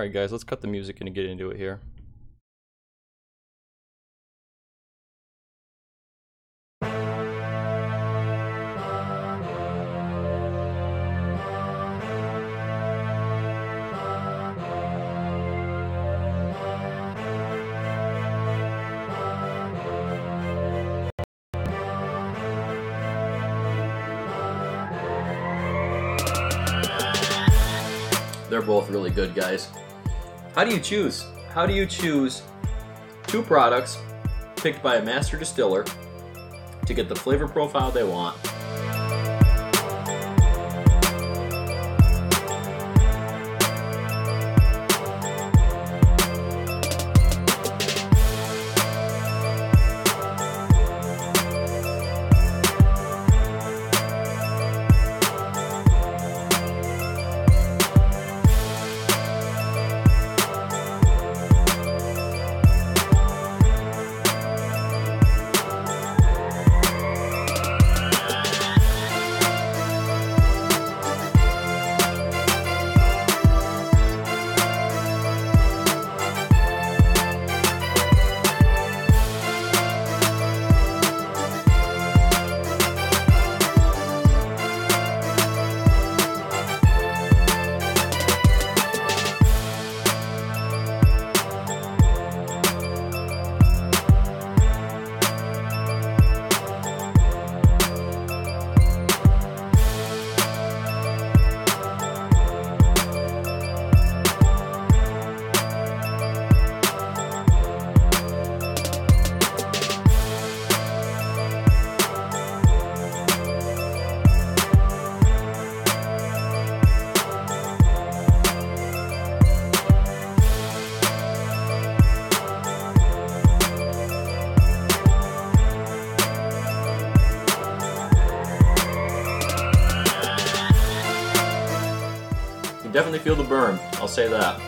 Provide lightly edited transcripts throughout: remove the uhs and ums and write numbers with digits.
Alright guys, let's cut the music and get into it here. They're both really good, guys. How do you choose? How do you choose two products picked by a master distiller to get the flavor profile they want? Definitely feel the burn, I'll say that.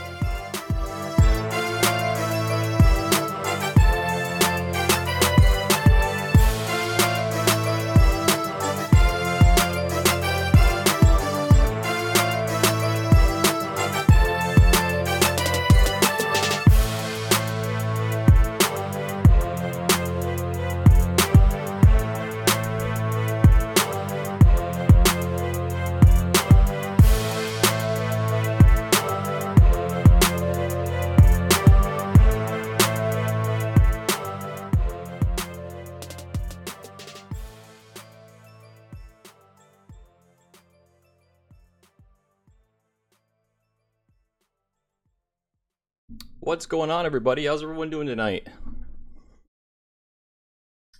What's going on, everybody? How's everyone doing tonight?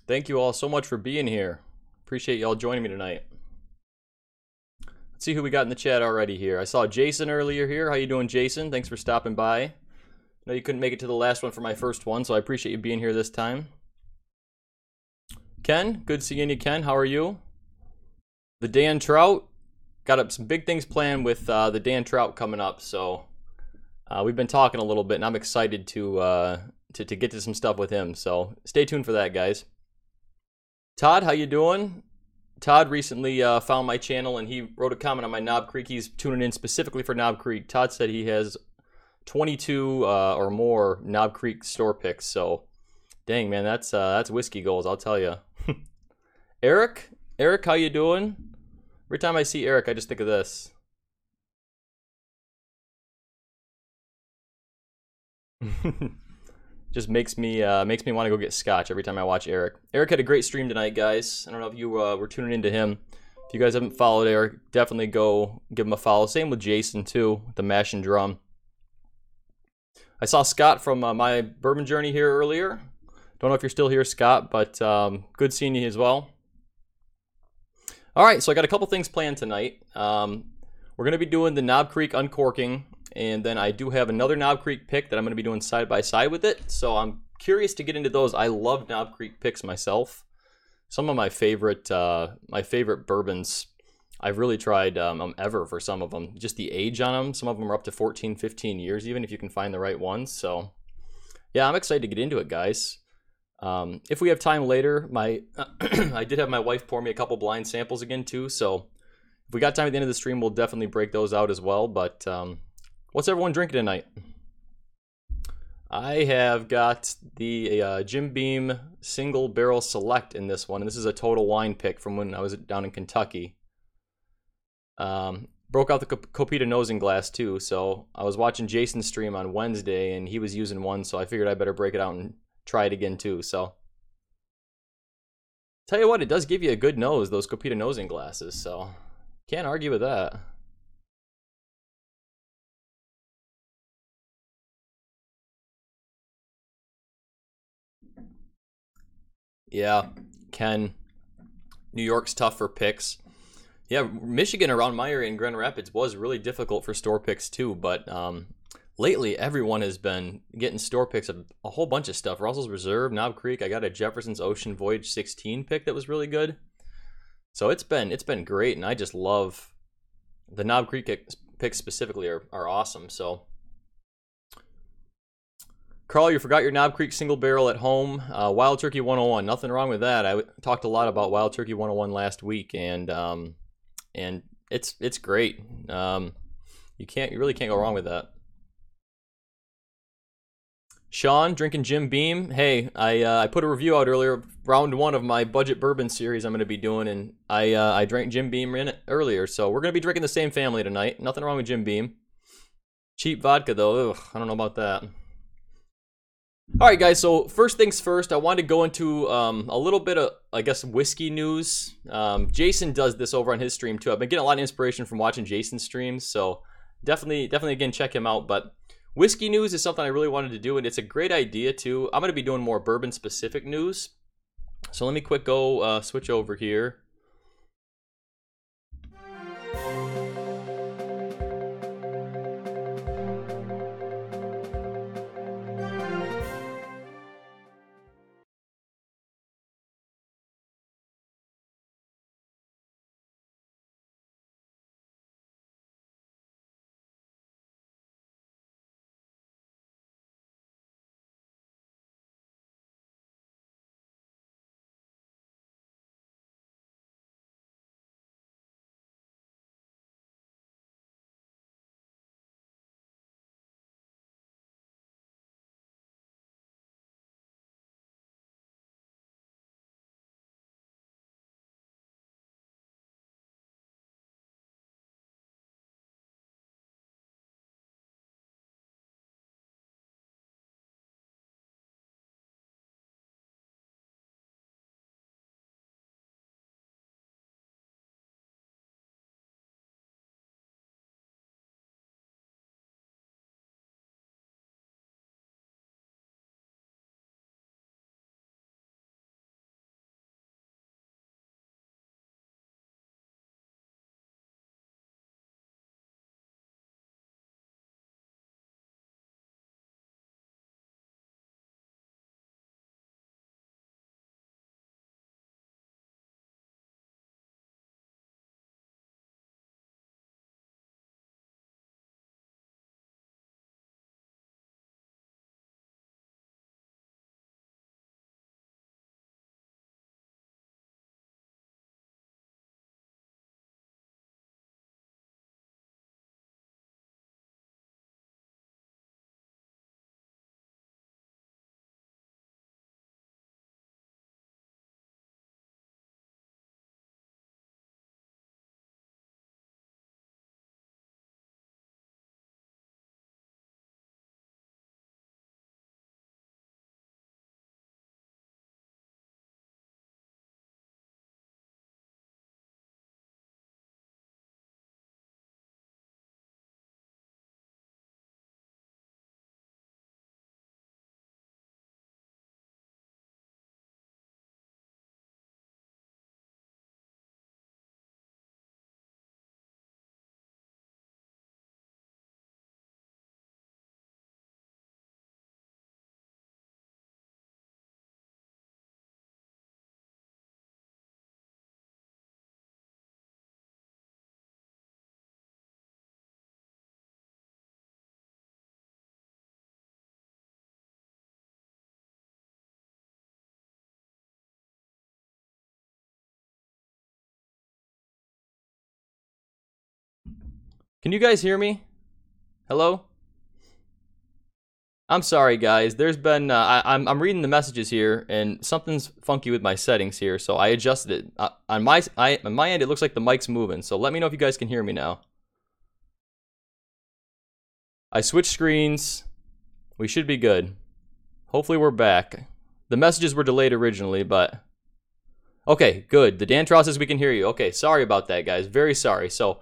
Thank you all so much for being here. Appreciate y'all joining me tonight. Let's see who we got in the chat already here. I saw Jason earlier here. How you doing, Jason? Thanks for stopping by. I know you couldn't make it to the last one for my first one, so I appreciate you being here this time. Ken, good seeing you, Ken. How are you? The Dan Trout. Got up some big things planned with the Dan Trout coming up, so... we've been talking a little bit, and I'm excited to get to some stuff with him. So stay tuned for that, guys. Todd, how you doing? Todd recently found my channel, and he wrote a comment on my Knob Creek. He's tuning in specifically for Knob Creek. Todd said he has 22 or more Knob Creek store picks. So, dang man, that's whiskey goals, I'll tell you. Eric, how you doing? Every time I see Eric, I just think of this. Just makes me want to go get scotch every time I watch Eric. Eric had a great stream tonight, guys. I don't know if you were tuning into him. If you guys haven't followed Eric, definitely go give him a follow. Same with Jason too, with the mash and drum. I saw Scott from my bourbon journey here earlier. Don't know if you're still here, Scott, but good seeing you as well. All right, so I got a couple things planned tonight. We're going to be doing the Knob Creek Uncorking. And then I do have another Knob Creek pick that I'm going to be doing side by side with it. So I'm curious to get into those. I love Knob Creek picks myself. Some of my favorite bourbons, I've really tried ever for some of them. Just the age on them. Some of them are up to 14, 15 years, even if you can find the right ones. So yeah, I'm excited to get into it, guys. If we have time later, I did have my wife pour me a couple blind samples again too. So if we got time at the end of the stream, we'll definitely break those out as well. But What's everyone drinking tonight? I have got the Jim Beam Single Barrel Select in this one, and this is a total wine pick from when I was down in Kentucky. Broke out the Copita nosing glass too, so I was watching Jason's stream on Wednesday, and he was using one, so I figured I better break it out and try it again too. So, tell you what, it does give you a good nose, those Copita nosing glasses, so can't argue with that. Yeah, Ken. New York's tough for picks. Yeah, Michigan around my area in Grand Rapids was really difficult for store picks too, but lately everyone has been getting store picks of a whole bunch of stuff. Russell's Reserve, Knob Creek. I got a Jefferson's Ocean Voyage 16 pick that was really good. So it's been great, and I just love the Knob Creek picks specifically are awesome. So Carl, you forgot your Knob Creek single barrel at home. Wild Turkey 101, nothing wrong with that. I talked a lot about Wild Turkey 101 last week, and it's great. You really can't go wrong with that. Sean drinking Jim Beam. Hey, I put a review out earlier, round 1 of my budget bourbon series I'm going to be doing, and I drank Jim Beam in it earlier, so we're going to be drinking the same family tonight. Nothing wrong with Jim Beam. Cheap vodka though. Ugh, I don't know about that. Alright guys, so first things first, I wanted to go into a little bit of, I guess, whiskey news. Jason does this over on his stream too. I've been getting a lot of inspiration from watching Jason's streams, so definitely again check him out. But whiskey news is something I really wanted to do, and it's a great idea too. I'm going to be doing more bourbon specific news. So let me go switch over here. Can you guys hear me? Hello? I'm sorry, guys. There's been I'm reading the messages here, and something's funky with my settings here, so I adjusted it. On my end, it looks like the mic's moving. So let me know if you guys can hear me now. I switched screens. We should be good. Hopefully we're back. The messages were delayed originally, but okay, good. The Dan Trout says we can hear you. Okay, sorry about that, guys. Very sorry. So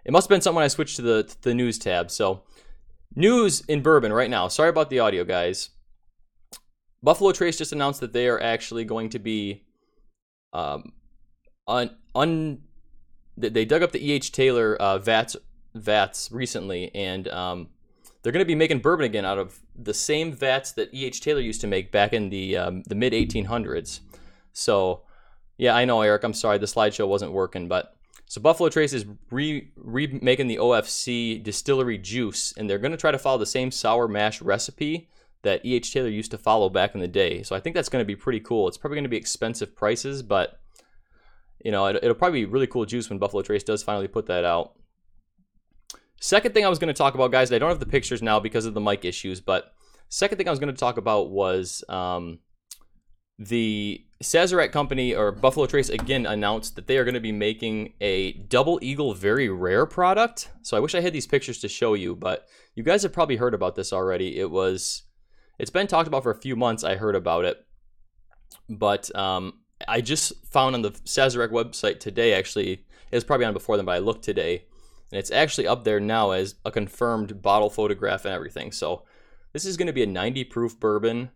it must have been something when I switched to the news tab. So news in bourbon right now. Sorry about the audio, guys. Buffalo Trace just announced that they are actually going to be they dug up the E.H. Taylor vats recently, and they're going to be making bourbon again out of the same vats that E.H. Taylor used to make back in the mid 1800s. So yeah, I know, Eric. I'm sorry the slideshow wasn't working, but so Buffalo Trace is remaking the OFC distillery juice, and they're going to try to follow the same sour mash recipe that E.H. Taylor used to follow back in the day. So I think that's going to be pretty cool. It's probably going to be expensive prices, but you know, it'll probably be really cool juice when Buffalo Trace does finally put that out. Second thing I was going to talk about, guys, I don't have the pictures now because of the mic issues, but second thing I was going to talk about was the Sazerac company, or Buffalo Trace, again announced that they are going to be making a Double Eagle very rare product. So I wish I had these pictures to show you, but you guys have probably heard about this already. It's been talked about for a few months. I heard about it, but I just found on the Sazerac website today, actually, it was probably on before then, but I looked today, and it's actually up there now as a confirmed bottle photograph and everything. So this is going to be a 90 proof bourbon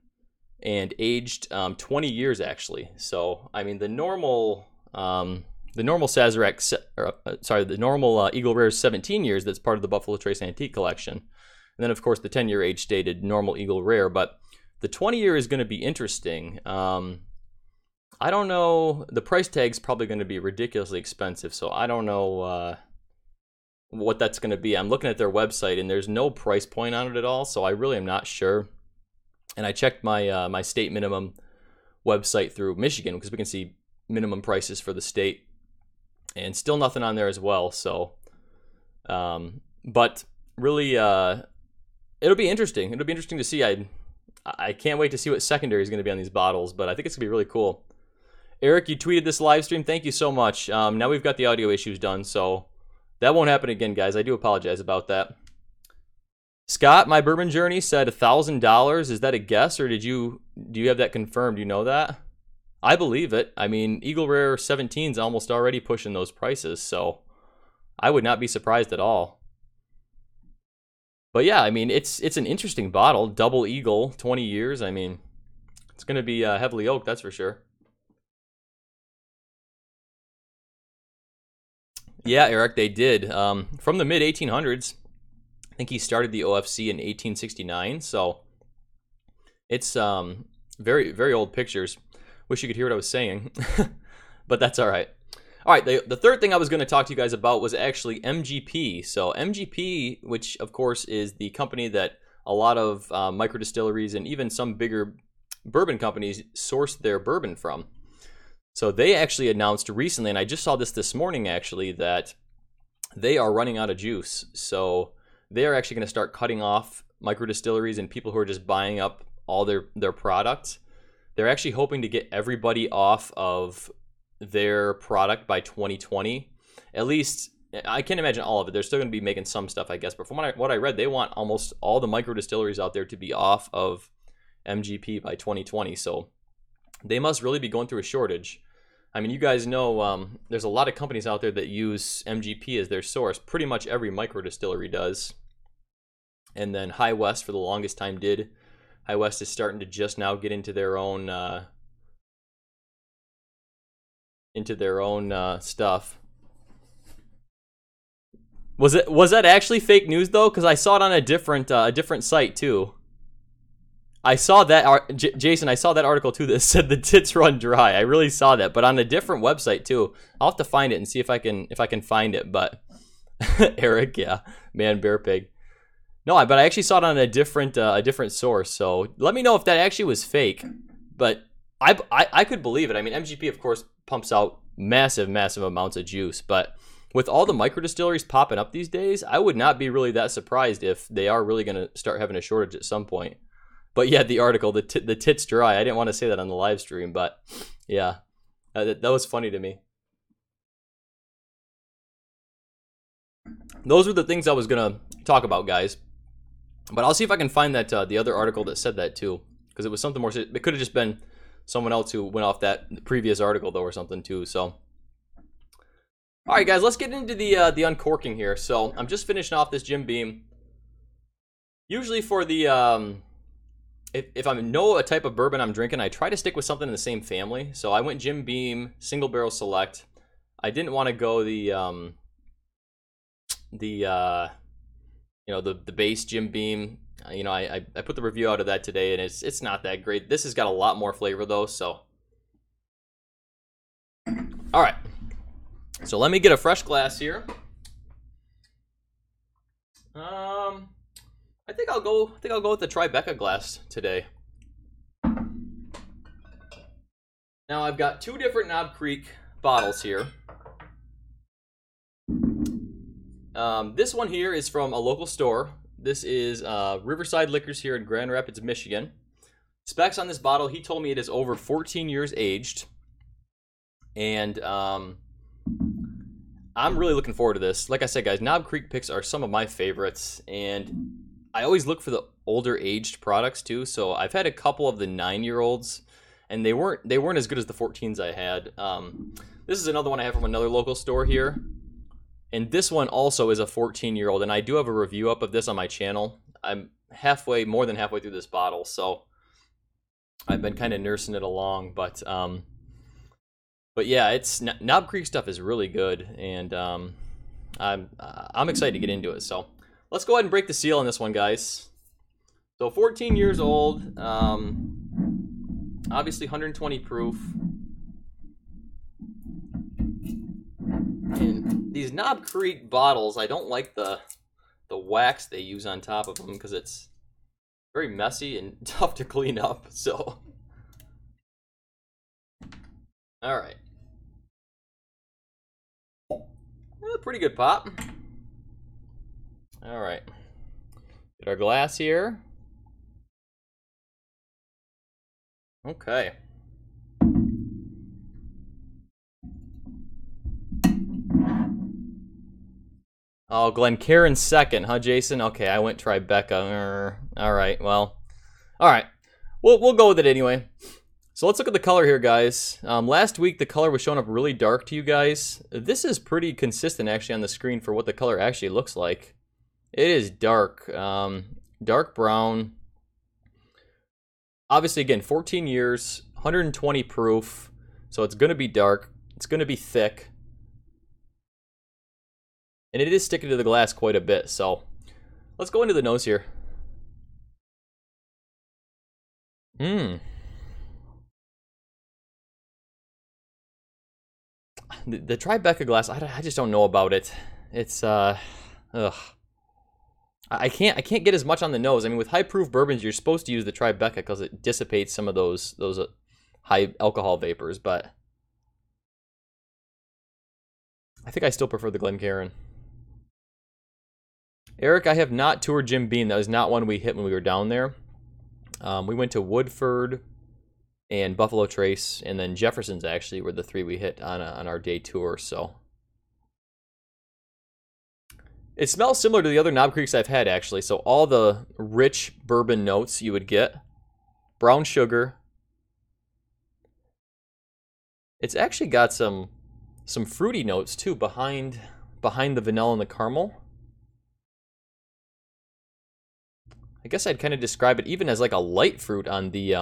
and aged 20 years actually. So I mean the normal Sazerac, the normal Eagle Rare is 17 years. That's part of the Buffalo Trace Antique Collection, and then of course the 10-year age stated normal Eagle Rare. But the 20-year is going to be interesting. I don't know. The price tag's probably going to be ridiculously expensive, so I don't know what that's going to be. I'm looking at their website, and there's no price point on it at all, so I really am not sure. And I checked my my state minimum website through Michigan, because we can see minimum prices for the state, and still nothing on there as well. So, but really, it'll be interesting. It'll be interesting to see. I can't wait to see what secondary is going to be on these bottles, but I think it's going to be really cool. Eric, you tweeted this live stream. Thank you so much. Now we've got the audio issues done, so that won't happen again, guys. I do apologize about that. Scott, my bourbon journey said $1,000. Is that a guess, or do you have that confirmed? Do you know that? I believe it. I mean, Eagle Rare 17's almost already pushing those prices, so I would not be surprised at all. But yeah, I mean, it's an interesting bottle. Double Eagle, 20 years. I mean, it's going to be heavily oaked, that's for sure. Yeah, Eric, they did. From the mid 1800s. I think he started the OFC in 1869, so it's very, very old pictures. Wish you could hear what I was saying, but that's all right. All right, the third thing I was going to talk to you guys about was actually MGP. So MGP, which of course is the company that a lot of micro distilleries and even some bigger bourbon companies source their bourbon from. So they actually announced recently, and I just saw this morning actually, that they are running out of juice. So they are actually going to start cutting off micro distilleries and people who are just buying up all their products. They're actually hoping to get everybody off of their product by 2020. At least, I can't imagine all of it. They're still going to be making some stuff, I guess. But from what I read, they want almost all the micro distilleries out there to be off of MGP by 2020. So they must really be going through a shortage. I mean, you guys know there's a lot of companies out there that use MGP as their source. Pretty much every micro distillery does. And then High West for the longest time did. High West is starting to just now get into their own stuff. Was that actually fake news though? Because I saw it on a different site too. I saw that, Jason. I saw that article too that said the tits run dry. I really saw that, but on a different website too. I'll have to find it and see if I can find it. But Eric, yeah, man, bear pig. No, but I actually saw it on a different source. So let me know if that actually was fake. But I could believe it. I mean, MGP of course pumps out massive amounts of juice, but with all the micro distilleries popping up these days, I would not be really that surprised if they are really going to start having a shortage at some point. But yeah, the article, the tits dry. I didn't want to say that on the live stream, but yeah, that was funny to me. Those were the things I was going to talk about, guys. But I'll see if I can find that the other article that said that too, because it was something more. It could have just been someone else who went off that previous article though, or something too. So, all right, guys, let's get into the uncorking here. So I'm just finishing off this Jim Beam. Usually for the if I know a type of bourbon I'm drinking, I try to stick with something in the same family. So I went Jim Beam Single Barrel Select. I didn't want to go the base Jim Beam. I put the review out of that today, and it's not that great. This has got a lot more flavor though. So, all right. So let me get a fresh glass here. I think I'll go with the Tribeca glass today. Now I've got two different Knob Creek bottles here. This one here is from a local store. This is Riverside Liquors here in Grand Rapids, Michigan. Specs on this bottle, he told me it is over 14 years aged. And I'm really looking forward to this. Like I said, guys, Knob Creek picks are some of my favorites. And I always look for the older aged products too. So I've had a couple of the 9-year-olds. And they weren't as good as the 14s I had. This is another one I have from another local store here. And this one also is a 14-year-old, and I do have a review up of this on my channel. I'm more than halfway through this bottle, so I've been kind of nursing it along. But yeah, Knob Creek stuff is really good, and I'm excited to get into it. So let's go ahead and break the seal on this one, guys. So 14 years old, obviously 120 proof. And these Knob Creek bottles, I don't like the wax they use on top of them because it's very messy and tough to clean up. So, all right, pretty good pop. All right, get our glass here. Okay. Oh, Glencairn second, huh, Jason? Okay, I went Tribeca. All right, well, all right. We'll go with it anyway. So let's look at the color here, guys. Last week, the color was showing up really dark to you guys. This is pretty consistent, actually, on the screen for what the color actually looks like. It is dark. Dark brown. Obviously, again, 14 years, 120 proof. So it's going to be dark. It's going to be thick. And it is sticking to the glass quite a bit, so let's go into the nose here. The Tribeca glass, I just don't know about it. It's ugh. I can't get as much on the nose. I mean, with high proof bourbons, you're supposed to use the Tribeca because it dissipates some of those high alcohol vapors, but I think I still prefer the Glencairn. Eric, I have not toured Jim Beam. That was not one we hit when we were down there. We went to Woodford and Buffalo Trace, and then Jefferson's actually were the three we hit on our day tour. So it smells similar to the other Knob Creeks I've had, actually. So all the rich bourbon notes you would get, brown sugar. It's actually got some fruity notes too behind the vanilla and the caramel. I guess I'd kind of describe it even as like a light fruit on the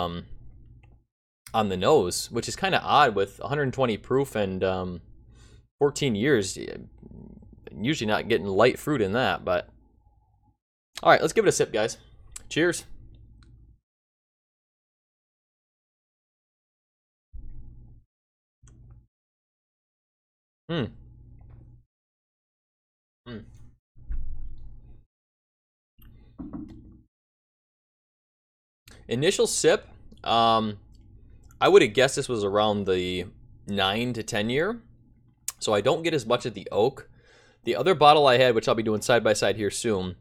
on the nose, which is kind of odd with 120 proof and 14 years. Usually not getting light fruit in that, but all right, let's give it a sip, guys. Cheers. Initial sip, I would have guessed this was around the 9 to 10 year. So I don't get as much of the oak. The other bottle I had, which I'll be doing side by side here soon,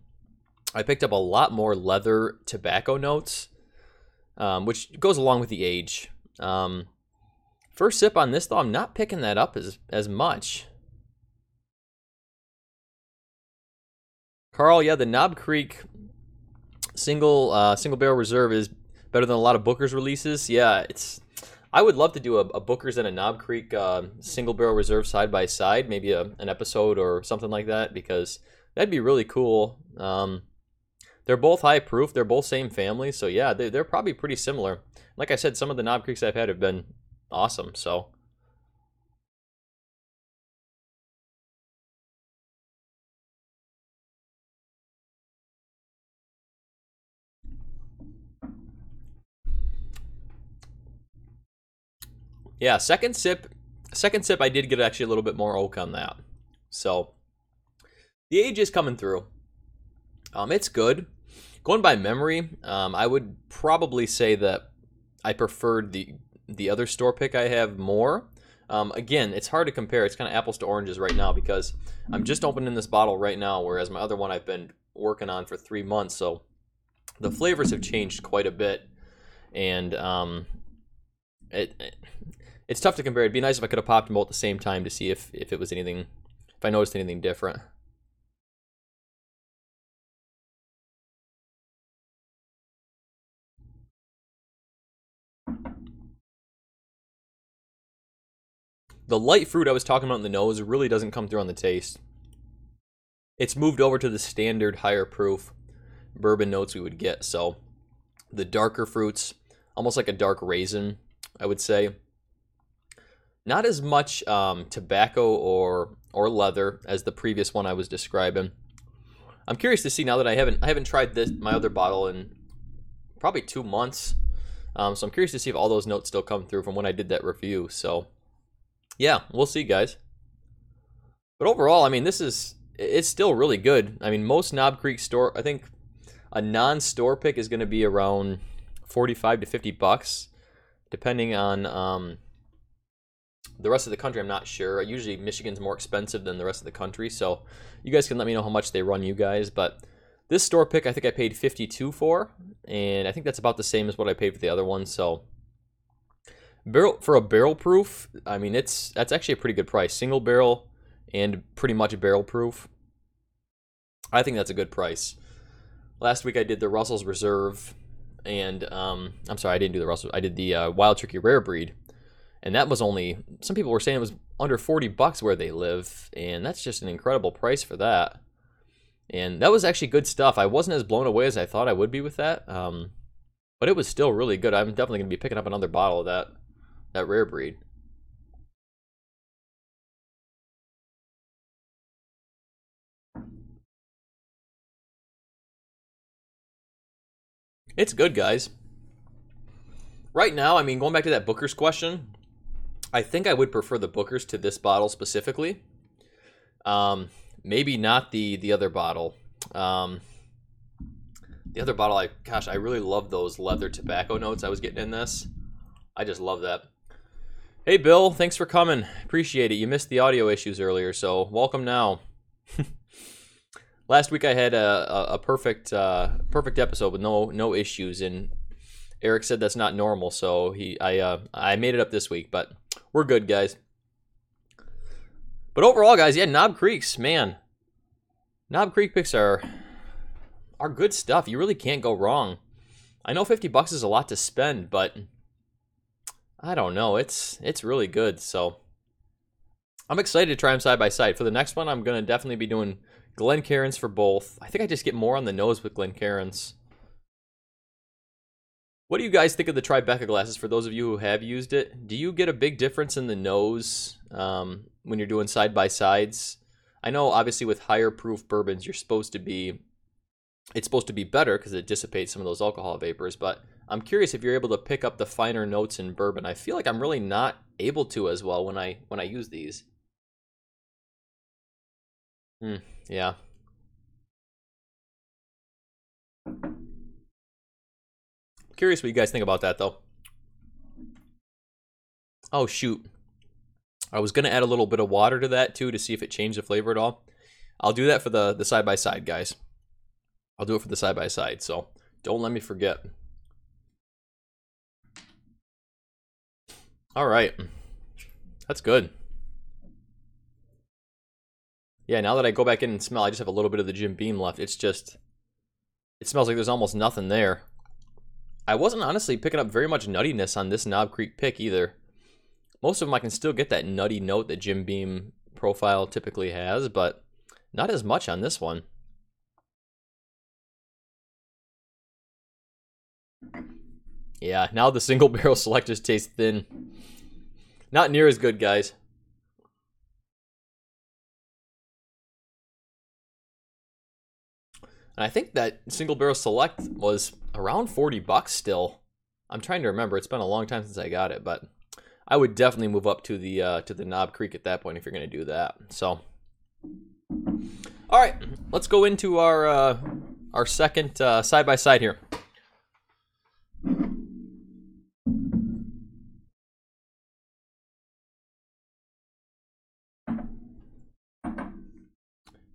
I picked up a lot more leather tobacco notes, which goes along with the age. First sip on this, though, I'm not picking that up as much. Carl, yeah, the Knob Creek single barrel reserve is better than a lot of Booker's releases. Yeah, I would love to do a Booker's and a Knob Creek single barrel reserve side by side, maybe an episode or something like that, because that'd be really cool. They're both high proof. They're both same family, so yeah, they're probably pretty similar. Like I said, some of the Knob Creeks I've had have been awesome. So. Yeah, second sip, I did get actually a little bit more oak on that. So, the age is coming through. It's good. Going by memory, I would probably say that I preferred the other store pick I have more. Again, it's hard to compare. It's kind of apples to oranges right now because I'm just opening this bottle right now, whereas my other one I've been working on for 3 months. So, the flavors have changed quite a bit. And it's tough to compare. It'd be nice if I could have popped them both at the same time to see if it was anything, if I noticed anything different. The light fruit I was talking about in the nose really doesn't come through on the taste. It's moved over to the standard higher proof bourbon notes we would get. So the darker fruits, almost like a dark raisin, I would say. Not as much tobacco or leather as the previous one I was describing. I'm curious to see now that I haven't tried my other bottle in probably 2 months. So I'm curious to see if all those notes still come through from when I did that review. So yeah, we'll see, guys. But overall, I mean, it's still really good. I mean, most Knob Creek store, I think a non-store pick is going to be around $45 to $50, depending on the rest of the country. I'm not sure. Usually Michigan's more expensive than the rest of the country, so you guys can let me know how much they run you guys. But this store pick, I think I paid $52 for, and I think that's about the same as what I paid for the other one. So for a barrel proof, I mean, that's actually a pretty good price. Single barrel and pretty much barrel proof. I think that's a good price. Last week I did the Russell's Reserve, and I'm sorry, I didn't do the Russell. I did the Wild Turkey Rare Breed, and that was only, some people were saying it was under $40 where they live, and that's just an incredible price for that. And that was actually good stuff. I wasn't as blown away as I thought I would be with that, but it was still really good. I'm definitely going to be picking up another bottle of that Rare Breed. It's good, guys. Right now, I mean, going back to that Booker's question, I think I would prefer the Booker's to this bottle specifically. Maybe not the other bottle. The other bottle, I really love those leather tobacco notes I was getting in this. I just love that. Hey, Bill, thanks for coming. Appreciate it. You missed the audio issues earlier, so welcome now. Last week I had a perfect episode with no issues, and Eric said that's not normal, so I made it up this week, but we're good, guys. But overall, guys, yeah, Knob Creeks, man. Knob Creek picks are good stuff. You really can't go wrong. I know $50 is a lot to spend, but I don't know. It's really good, so I'm excited to try them side by side. For the next one, I'm going to definitely be doing Glencairns for both. I think I just get more on the nose with Glencairns. What do you guys think of the Tribeca glasses for those of you who have used it? Do you get a big difference in the nose when you're doing side by sides? I know obviously with higher proof bourbons it's supposed to be better because it dissipates some of those alcohol vapors, but I'm curious if you're able to pick up the finer notes in bourbon. I feel like I'm really not able to as well when I use these. Yeah. Curious what you guys think about that, though. Oh, shoot. I was going to add a little bit of water to that, too, to see if it changed the flavor at all. I'll do that for the side-by-side, guys. I'll do it for the side-by-side, so don't let me forget. All right. That's good. Yeah, now that I go back in and smell, I just have a little bit of the Jim Beam left. It's just, it smells like there's almost nothing there. I wasn't honestly picking up very much nuttiness on this Knob Creek pick either. Most of them I can still get that nutty note that Jim Beam profile typically has, but not as much on this one. Yeah, now the single barrel selectors taste thin. Not near as good, guys. And I think that single barrel select was around 40 bucks still. I'm trying to remember. It's been a long time since I got it, but I would definitely move up to the Knob Creek at that point if you're going to do that. So, all right, let's go into our second side by side here.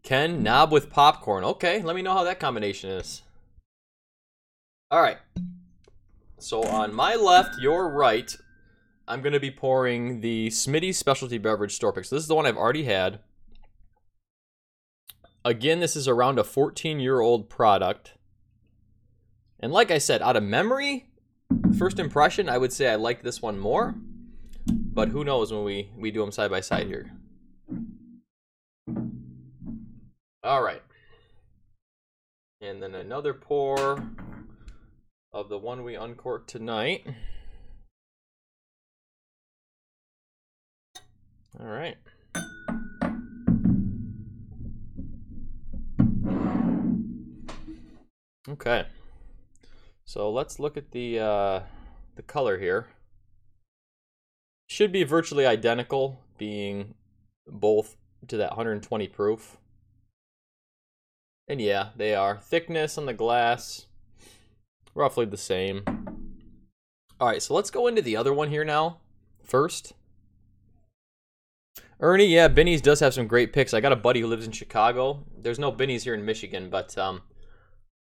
Ken, knob with popcorn. Okay, let me know how that combination is. All right. So on my left, your right, I'm going to be pouring the Smitty's Specialty Beverage Store Pick. So this is the one I've already had. Again, this is around a 14-year-old product. And like I said, out of memory, first impression, I would say I like this one more. But who knows when we do them side by side here. All right. And then another pour of the one we uncorked tonight. All right. Okay. So let's look at the color here. Should be virtually identical, being both to that 120 proof. And yeah, they are. Thickness on the glass, roughly the same. All right, so let's go into the other one here now. First, Ernie, yeah, Binny's does have some great picks. I got a buddy who lives in Chicago. There's no Binny's here in Michigan, but I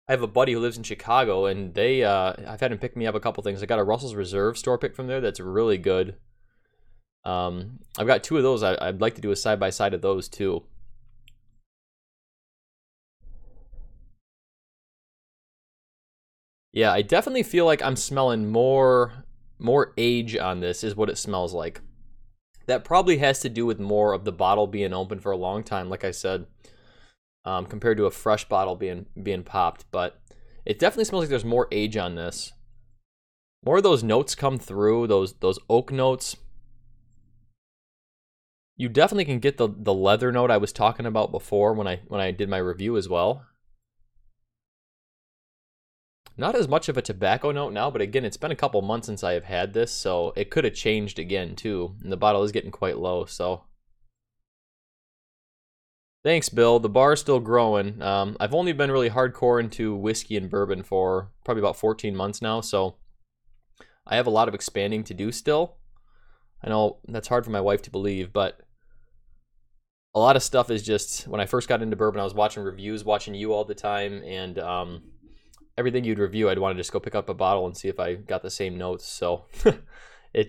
have a buddy who lives in Chicago, and they I've had him pick me up a couple things. I got a Russell's Reserve store pick from there that's really good. I've got two of those. I'd like to do a side by side of those too. Yeah, I definitely feel like I'm smelling more age on this is what it smells like. That probably has to do with more of the bottle being open for a long time, like I said, compared to a fresh bottle being popped. But it definitely smells like there's more age on this. More of those notes come through, those oak notes. You definitely can get the leather note I was talking about before when I did my review as well. Not as much of a tobacco note now, but again, it's been a couple months since I have had this, so it could have changed again too. And the bottle is getting quite low, so. Thanks, Bill. The bar is still growing. I've only been really hardcore into whiskey and bourbon for probably about 14 months now, so I have a lot of expanding to do still. I know that's hard for my wife to believe, but a lot of stuff is just, when I first got into bourbon, I was watching reviews, watching you all the time, and everything you'd review, I'd want to just go pick up a bottle and see if I got the same notes. So it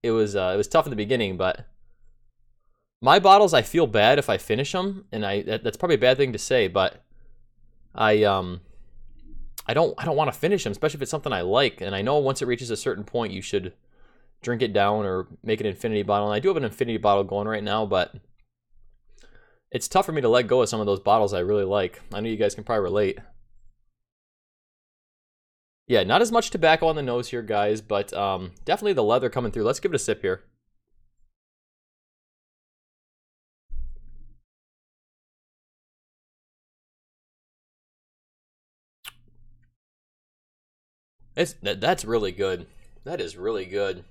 was tough in the beginning, but my bottles, I feel bad if I finish them, and that's probably a bad thing to say, but I don't want to finish them, especially if it's something I like. And I know once it reaches a certain point, you should drink it down or make an infinity bottle. And I do have an infinity bottle going right now, but it's tough for me to let go of some of those bottles I really like. I know you guys can probably relate. Yeah, not as much tobacco on the nose here, guys, but definitely the leather coming through. Let's give it a sip here. That's really good. That is really good.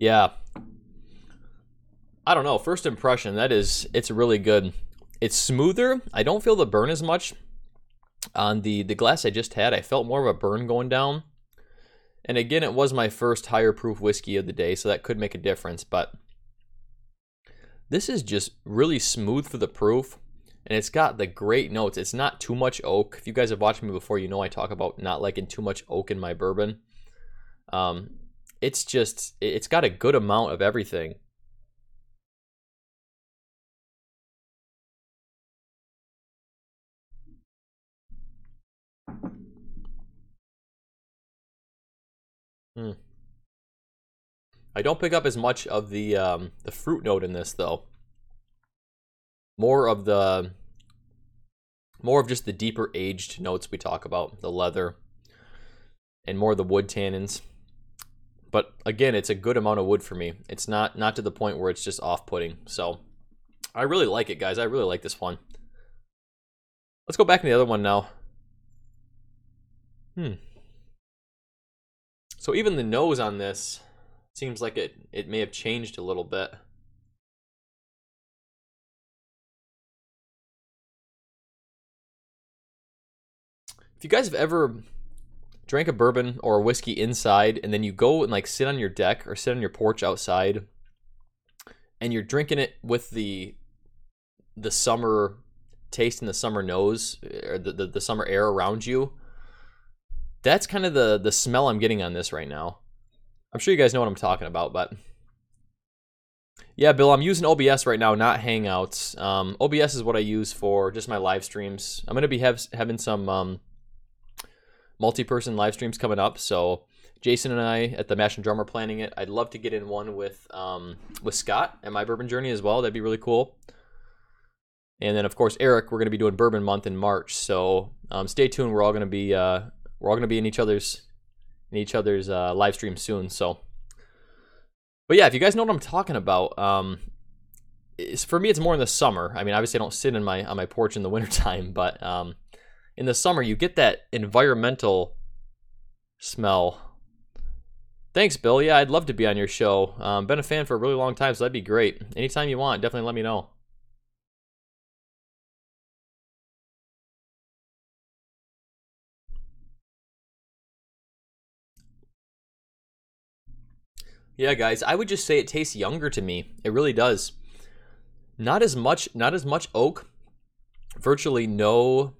Yeah. I don't know. First impression, it's really good. It's smoother. I don't feel the burn as much. On the glass I just had, I felt more of a burn going down. And again, it was my first higher proof whiskey of the day, so that could make a difference. But This is just really smooth for the proof, and it's got the great notes. It's not too much oak. If you guys have watched me before, you know I talk about not liking too much oak in my bourbon. It's got a good amount of everything. I don't pick up as much of the fruit note in this though. More of just the deeper aged notes we talk about, the leather, and more of the wood tannins. But again, it's a good amount of wood for me. It's not to the point where it's just off-putting. So I really like it, guys. I really like this one. Let's go back to the other one now. So even the nose on this seems like it may have changed a little bit. If you guys have ever drank a bourbon or a whiskey inside, and then you go and like sit on your deck or sit on your porch outside, and you're drinking it with the summer taste and the summer nose, or the summer air around you, that's kind of the smell I'm getting on this right now. I'm sure you guys know what I'm talking about, but yeah, Bill, I'm using OBS right now, not Hangouts. OBS is what I use for just my live streams. I'm going to be having some multi-person live streams coming up, so Jason and I at the Mash and Drum are planning it. I'd love to get in one with Scott at My Bourbon Journey as well. That'd be really cool. And then of course Eric, we're going to be doing Bourbon Month in March, so stay tuned. We're all going to be in each other's live stream soon. So, but yeah, if you guys know what I'm talking about, for me it's more in the summer. I mean, obviously I don't sit on my porch in the wintertime, but in the summer you get that environmental smell. Thanks, Bill. Yeah, I'd love to be on your show. Been a fan for a really long time, so that'd be great. Anytime you want, definitely let me know. Yeah, guys, I would just say it tastes younger to me. It really does. Not as much oak. Virtually none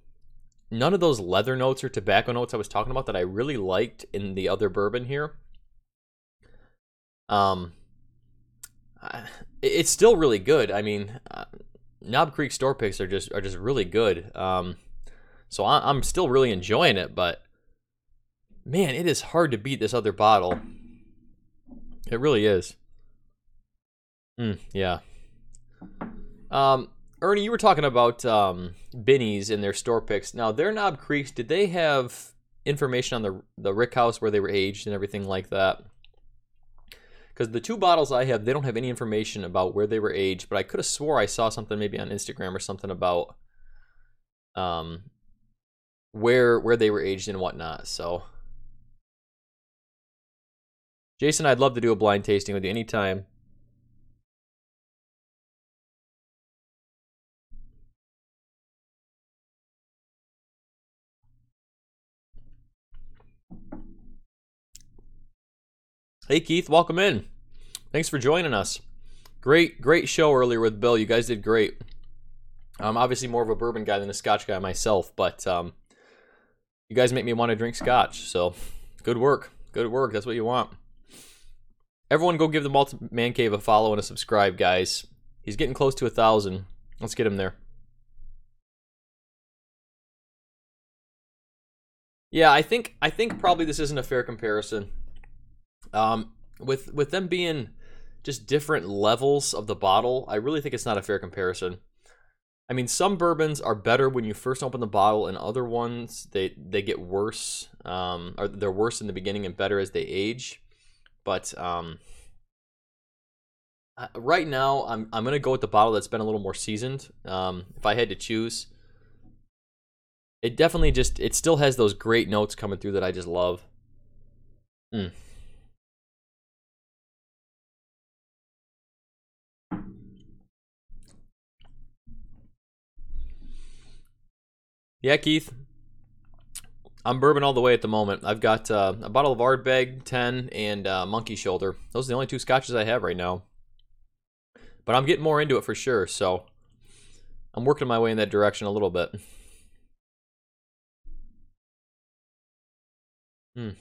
of those leather notes or tobacco notes I was talking about that I really liked in the other bourbon here. It's still really good. I mean, Knob Creek store picks are just really good. So I'm still really enjoying it, but man, it is hard to beat this other bottle. It really is. Yeah. Ernie, you were talking about Binny's and their store picks. Now, their Knob Creeks, did they have information on the rick house where they were aged and everything like that? Because the two bottles I have, they don't have any information about where they were aged, but I could have swore I saw something maybe on Instagram or something about where they were aged and whatnot. So, Jason, I'd love to do a blind tasting with you anytime. Hey, Keith, welcome in. Thanks for joining us. Great show earlier with Bill. You guys did great. I'm obviously more of a bourbon guy than a scotch guy myself, but you guys make me want to drink scotch, so good work. Good work. That's what you want. Everyone go give the Multi Man Cave a follow and a subscribe, guys. He's getting close to 1,000. Let's get him there. Yeah, I think probably this isn't a fair comparison. With them being just different levels of the bottle, I really think it's not a fair comparison. I mean, some bourbons are better when you first open the bottle, and other ones they get worse, or they're worse in the beginning and better as they age. But right now, I'm gonna go with the bottle that's been a little more seasoned. If I had to choose, it definitely it still has those great notes coming through that I just love. Yeah, Keith. I'm bourbon all the way at the moment. I've got a bottle of Ardbeg 10 and Monkey Shoulder. Those are the only two scotches I have right now. But I'm getting more into it for sure, so I'm working my way in that direction a little bit. All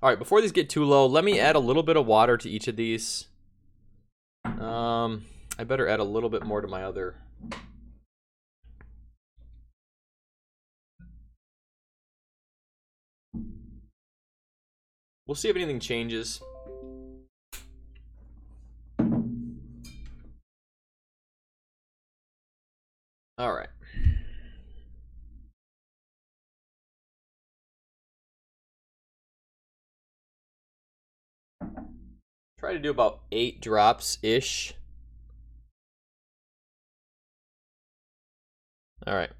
right, before these get too low, let me add a little bit of water to each of these. I better add a little bit more to my other. We'll see if anything changes. All right. Try to do about 8 drops-ish. All right.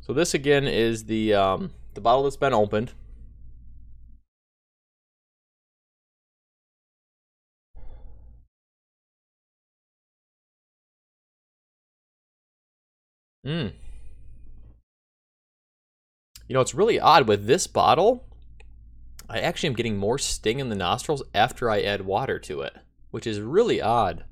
So this again is the bottle that's been opened. You know, it's really odd with this bottle. I actually am getting more sting in the nostrils after I add water to it, which is really odd.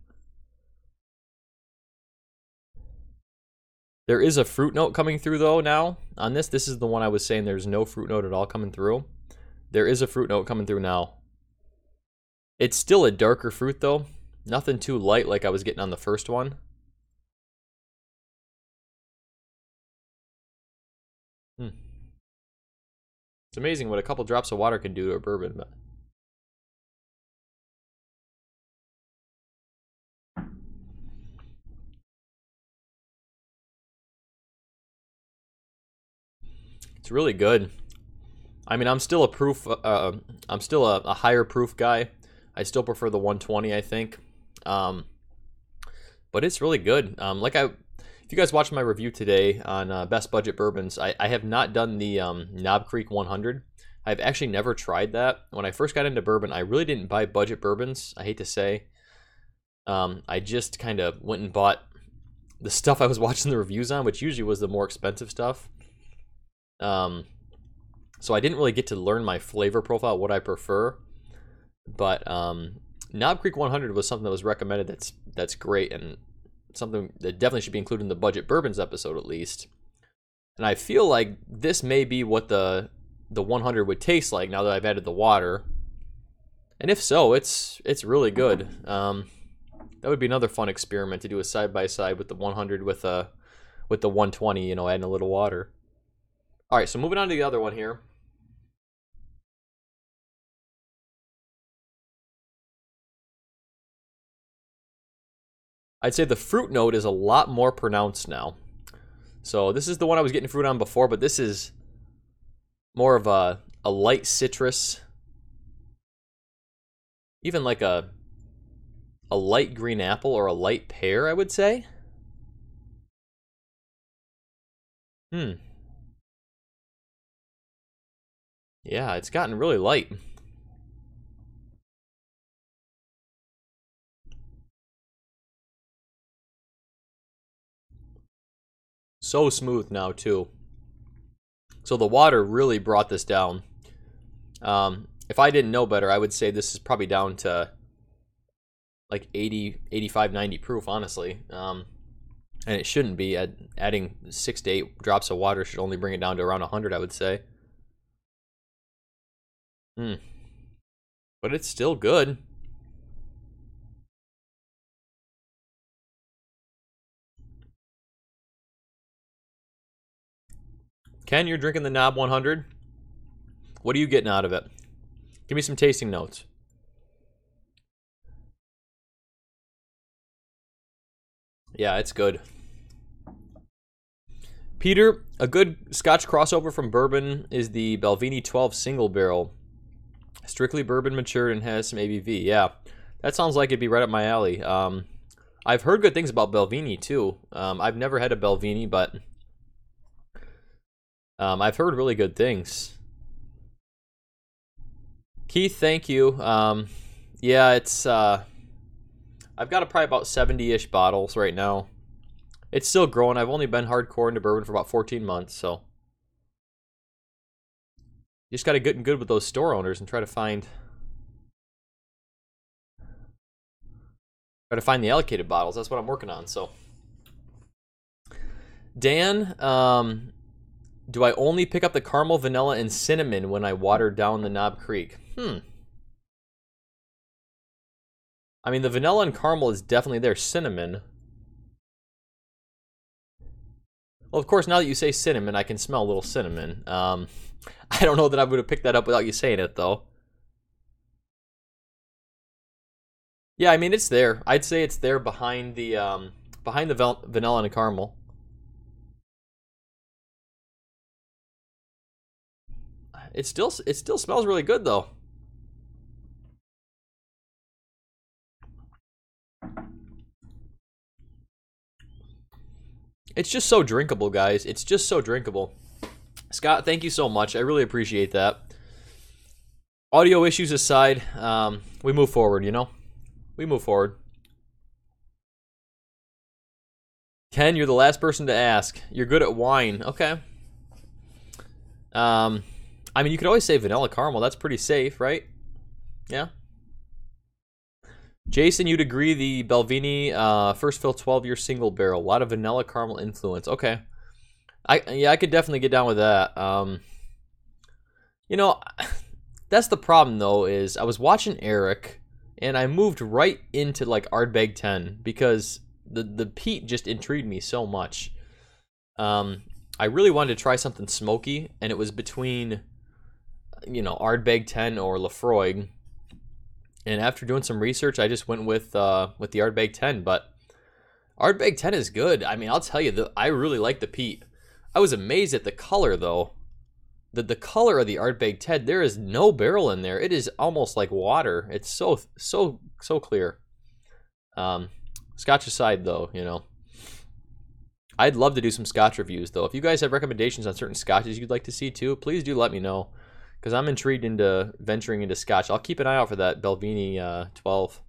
There is a fruit note coming through though now. On this is the one I was saying there's no fruit note at all coming through. There is a fruit note coming through now. It's still a darker fruit though. Nothing too light like I was getting on the first one. It's amazing what a couple drops of water can do to a bourbon. But it's really good. I mean, I'm still a proof. I'm still a higher proof guy. I still prefer the 120, I think. But it's really good. If you guys watched my review today on best budget bourbons, I have not done the Knob Creek 100. I've actually never tried that. When I first got into bourbon, I really didn't buy budget bourbons. I hate to say. I just kind of went and bought the stuff I was watching the reviews on, which usually was the more expensive stuff. So I didn't really get to learn my flavor profile, what I prefer. But Knob Creek 100 was something that was recommended that's great, and something that definitely should be included in the budget bourbons episode at least. And I feel like this may be what the 100 would taste like now that I've added the water. And if so, it's really good. That would be another fun experiment to do a side by side with the 100 with the 120, you know, adding a little water. All right, so moving on to the other one here. I'd say the fruit note is a lot more pronounced now. So this is the one I was getting fruit on before, but this is more of a light citrus. Even like a light green apple or a light pear, I would say. Yeah, it's gotten really light. So smooth now too. So the water really brought this down. If I didn't know better, I would say this is probably down to like 80, 85, 90 proof, honestly. And it shouldn't be. Adding 6 to 8 drops of water should only bring it down to around 100, I would say. But it's still good. Ken, you're drinking the Knob 100. What are you getting out of it? Give me some tasting notes. Yeah, it's good. Peter, a good Scotch crossover from bourbon is the Balvenie 12 single barrel. Strictly bourbon matured and has some ABV. Yeah, that sounds like it'd be right up my alley. I've heard good things about Balvenie too. I've never had a Balvenie, but I've heard really good things. Keith, thank you. Yeah, it's I've got probably about 70-ish bottles right now. It's still growing. I've only been hardcore into bourbon for about 14 months, so You just got to get good with those store owners and try to find the allocated bottles. That's what I'm working on. So, Dan, do I only pick up the caramel, vanilla, and cinnamon when I water down the Knob Creek? I mean, the vanilla and caramel is definitely there. Cinnamon. Well, of course, now that you say cinnamon, I can smell a little cinnamon. I don't know that I would have picked that up without you saying it, though. Yeah, I mean, it's there. I'd say it's there behind the vanilla and caramel. It still smells really good, though. It's just so drinkable, guys. It's just so drinkable. Scott, thank you so much. I really appreciate that. Audio issues aside, we move forward, you know? We move forward. Ken, you're the last person to ask. You're good at wine. Okay. I mean, you could always say vanilla caramel. That's pretty safe, right? Yeah. Jason, you'd agree the Belvini first fill 12-year single barrel. A lot of vanilla caramel influence. Okay. I could definitely get down with that. You know, that's the problem, though, is I was watching Eric, and I moved right into, like, Ardbeg 10, because the peat just intrigued me so much. I really wanted to try something smoky, and it was between, you know, Ardbeg 10 or Lafroig. And after doing some research, I just went with the Ardbeg 10. But Ardbeg 10 is good. I mean, I'll tell you, I really like the peat. I was amazed at the color, though. The color of the Ardbeg 10, there is no barrel in there. It is almost like water. It's so clear. Scotch aside, though, you know. I'd love to do some Scotch reviews, though. If you guys have recommendations on certain Scotches you'd like to see, too, please do let me know. Because I'm intrigued into venturing into Scotch. I'll keep an eye out for that Belvini 12.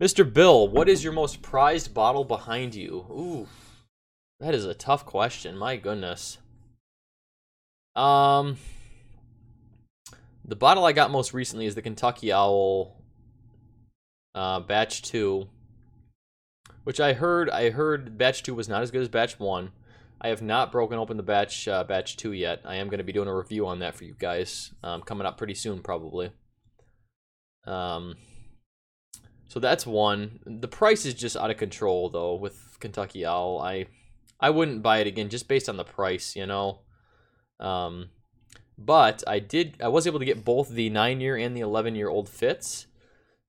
Mr. Bill, what is your most prized bottle behind you? Ooh, that is a tough question. My goodness. The bottle I got most recently is the Kentucky Owl Batch 2. Which I heard Batch 2 was not as good as Batch 1. I have not broken open the Batch 2 yet. I am going to be doing a review on that for you guys. Coming up pretty soon, probably. So that's one. The price is just out of control, though, with Kentucky Owl. I wouldn't buy it again just based on the price, you know. But I was able to get both the 9-year and the 11-year-old fits.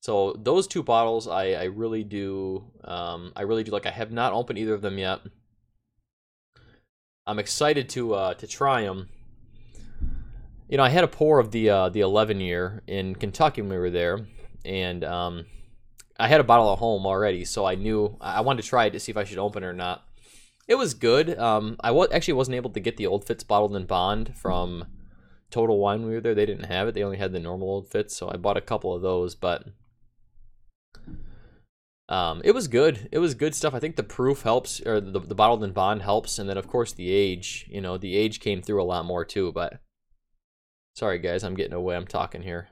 So those two bottles I really do like. I have not opened either of them yet. I'm excited to try them. You know, I had a pour of the 11-year in Kentucky when we were there, and I had a bottle at home already, so I knew I wanted to try it to see if I should open it or not. It was good. Actually wasn't able to get the Old Fitz bottled in bond from Total Wine when we were there. They didn't have it. They only had the normal Old Fitz, so I bought a couple of those, but it was good. It was good stuff. I think the proof helps, or the bottled in bond helps, and then of course the age. You know, the age came through a lot more too. But sorry guys, I'm getting away. I'm talking here.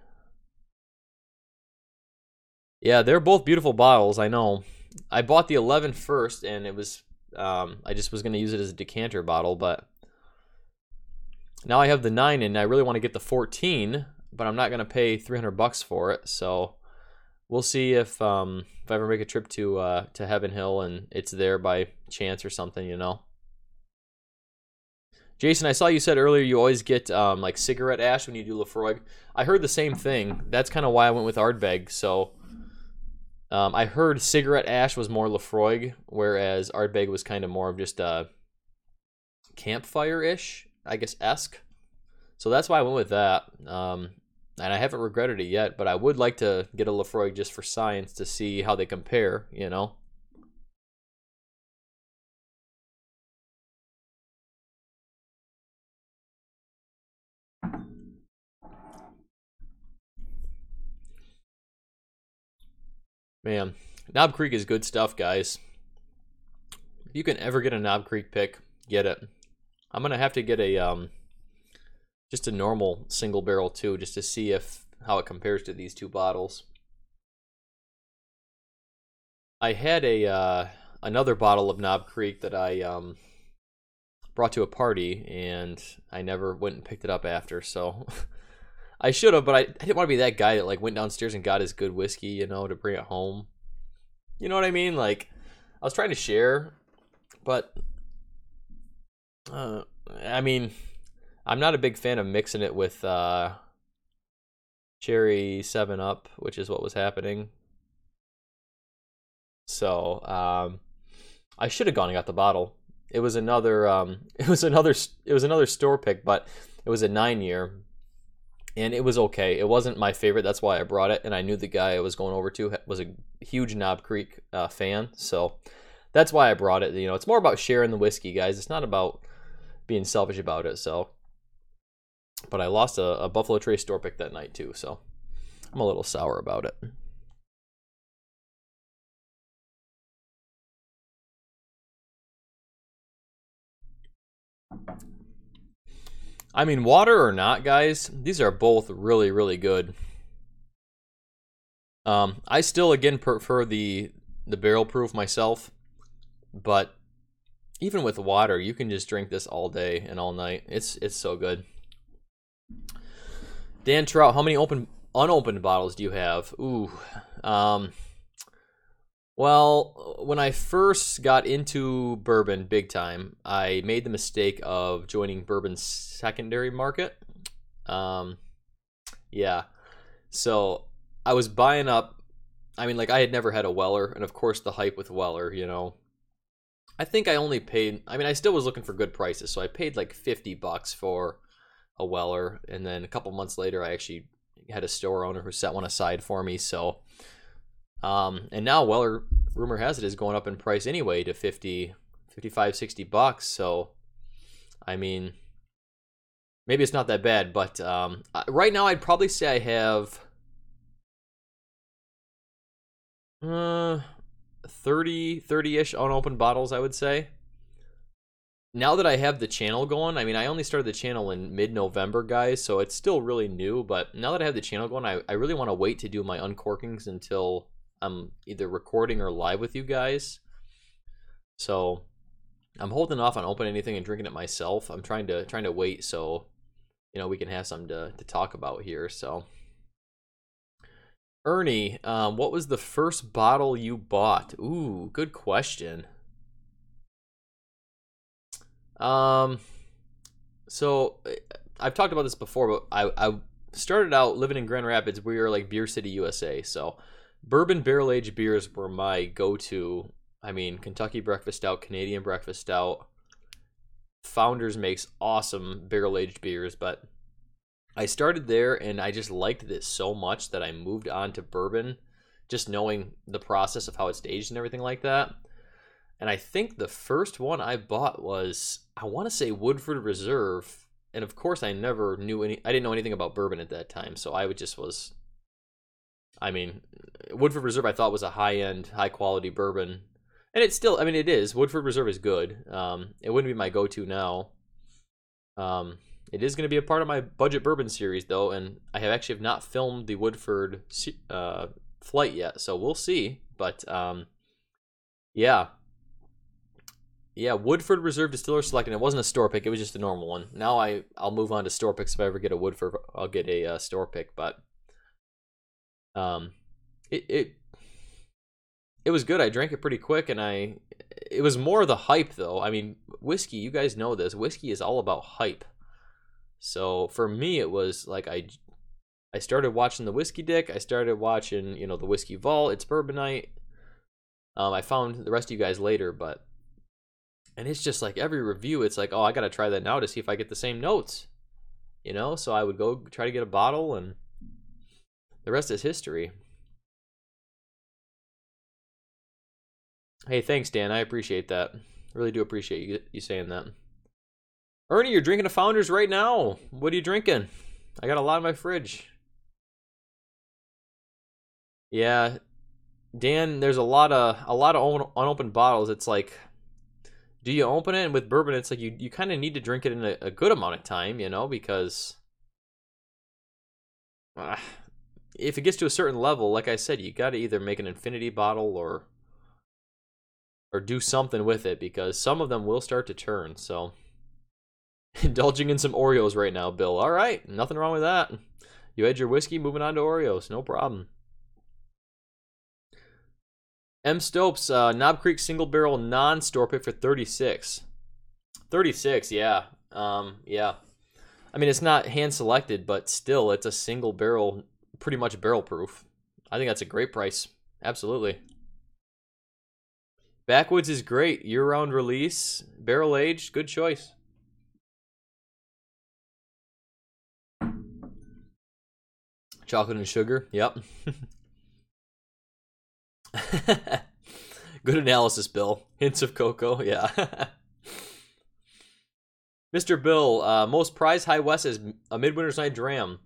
Yeah, they're both beautiful bottles. I know. I bought the 11 first, and it was I just was going to use it as a decanter bottle, but now I have the 9, and I really want to get the 14, but I'm not going to pay $300 for it. So we'll see if I ever make a trip to Heaven Hill and it's there by chance or something, you know. Jason, I saw you said earlier you always get like cigarette ash when you do Lafroig. I heard the same thing. That's kind of why I went with Ardbeg. So I heard cigarette ash was more Lafroig, whereas Ardbeg was kind of more of just campfire-ish, I guess, esque. So that's why I went with that. And I haven't regretted it yet, but I would like to get a Lafroig just for science to see how they compare, you know. Man, Knob Creek is good stuff, guys. If you can ever get a Knob Creek pick, get it. I'm gonna have to get a just a normal single barrel too, just to see how it compares to these two bottles. I had a another bottle of Knob Creek that I brought to a party, and I never went and picked it up after. So I should have, but I didn't want to be that guy that like went downstairs and got his good whiskey, you know, to bring it home. You know what I mean? Like, I was trying to share, but I mean, I'm not a big fan of mixing it with cherry 7-Up, which is what was happening. So I should have gone and got the bottle. It was another store pick, but it was a 9-year, and it was okay. It wasn't my favorite. That's why I brought it, and I knew the guy I was going over to was a huge Knob Creek fan, so that's why I brought it. You know, it's more about sharing the whiskey, guys. It's not about being selfish about it. So, but I lost a Buffalo Trace store pick that night too, so I'm a little sour about it. I mean, water or not, guys, these are both really, really good. I still, again, prefer the barrel proof myself, but even with water, you can just drink this all day and all night. It's so good. Dan Trout, how many unopened bottles do you have? Ooh, well, when I first got into bourbon big time, I made the mistake of joining bourbon's secondary market. Yeah. So I was buying up, I mean, like, I had never had a Weller, and of course the hype with Weller, you know. I think I only paid, I mean, I still was looking for good prices, so I paid like $50 for a Weller, and then a couple months later I actually had a store owner who set one aside for me, so and now Weller, rumor has it, is going up in price anyway to 50, 55, $60. So, I mean, maybe it's not that bad, but right now I'd probably say I have 30-ish unopened bottles, I would say. Now that I have the channel going, I mean, I only started the channel in mid-November, guys, so it's still really new, but now that I have the channel going, I really want to wait to do my uncorkings until I'm either recording or live with you guys. So I'm holding off on opening anything and drinking it myself. I'm trying to wait so, you know, we can have something to talk about here. So Ernie, what was the first bottle you bought? Ooh, good question. So I've talked about this before, but I started out living in Grand Rapids. We were like Beer City, USA. So bourbon barrel-aged beers were my go-to. I mean, Kentucky Breakfast Stout, Canadian Breakfast Stout. Founders makes awesome barrel-aged beers, but I started there, and I just liked this so much that I moved on to bourbon, just knowing the process of how it's aged and everything like that. And I think the first one I bought was, I want to say, Woodford Reserve. And of course, I didn't know anything about bourbon at that time, so I mean, Woodford Reserve I thought was a high-end, high-quality bourbon. And it's still, I mean, it is. Woodford Reserve is good. It wouldn't be my go-to now. It is going to be a part of my budget bourbon series, though, and I have not filmed the Woodford flight yet, so we'll see. But, yeah. Yeah, Woodford Reserve Distiller Select, and it wasn't a store pick, it was just a normal one. Now I'll move on to store picks. If I ever get a Woodford, I'll get a store pick, but it was good. I drank it pretty quick, and it was more the hype, though. I mean, whiskey, you guys know this. Whiskey is all about hype. So for me, it was like I started watching the Whiskey Dick. I started watching, you know, the Whiskey Vault. It's Bourbon Night. I found the rest of you guys later, and it's just like every review, it's like, oh, I got to try that now to see if I get the same notes, you know? So I would go try to get a bottle, and the rest is history. Hey, thanks, Dan. I appreciate that. Really do appreciate you saying that. Ernie, you're drinking a Founders right now. What are you drinking? I got a lot in my fridge. Yeah, Dan, there's a lot of unopened bottles. It's like do you open it? And with bourbon, it's like you kind of need to drink it in a good amount of time, you know, because if it gets to a certain level, like I said, you got to either make an infinity bottle or do something with it, because some of them will start to turn. So indulging in some Oreos right now, Bill. All right, nothing wrong with that. You had your whiskey, moving on to Oreos, no problem. M. Stopes, Knob Creek single barrel non-store pick for 36. 36, yeah. Yeah. I mean, it's not hand selected, but still, it's a single barrel, pretty much barrel proof. I think that's a great price. Absolutely. Backwoods is great. Year-round release, barrel aged, good choice. Chocolate and sugar, yep. Good analysis, Bill. Hints of cocoa, yeah. Mr. Bill, most prized High West is a Midwinter's Night Dram.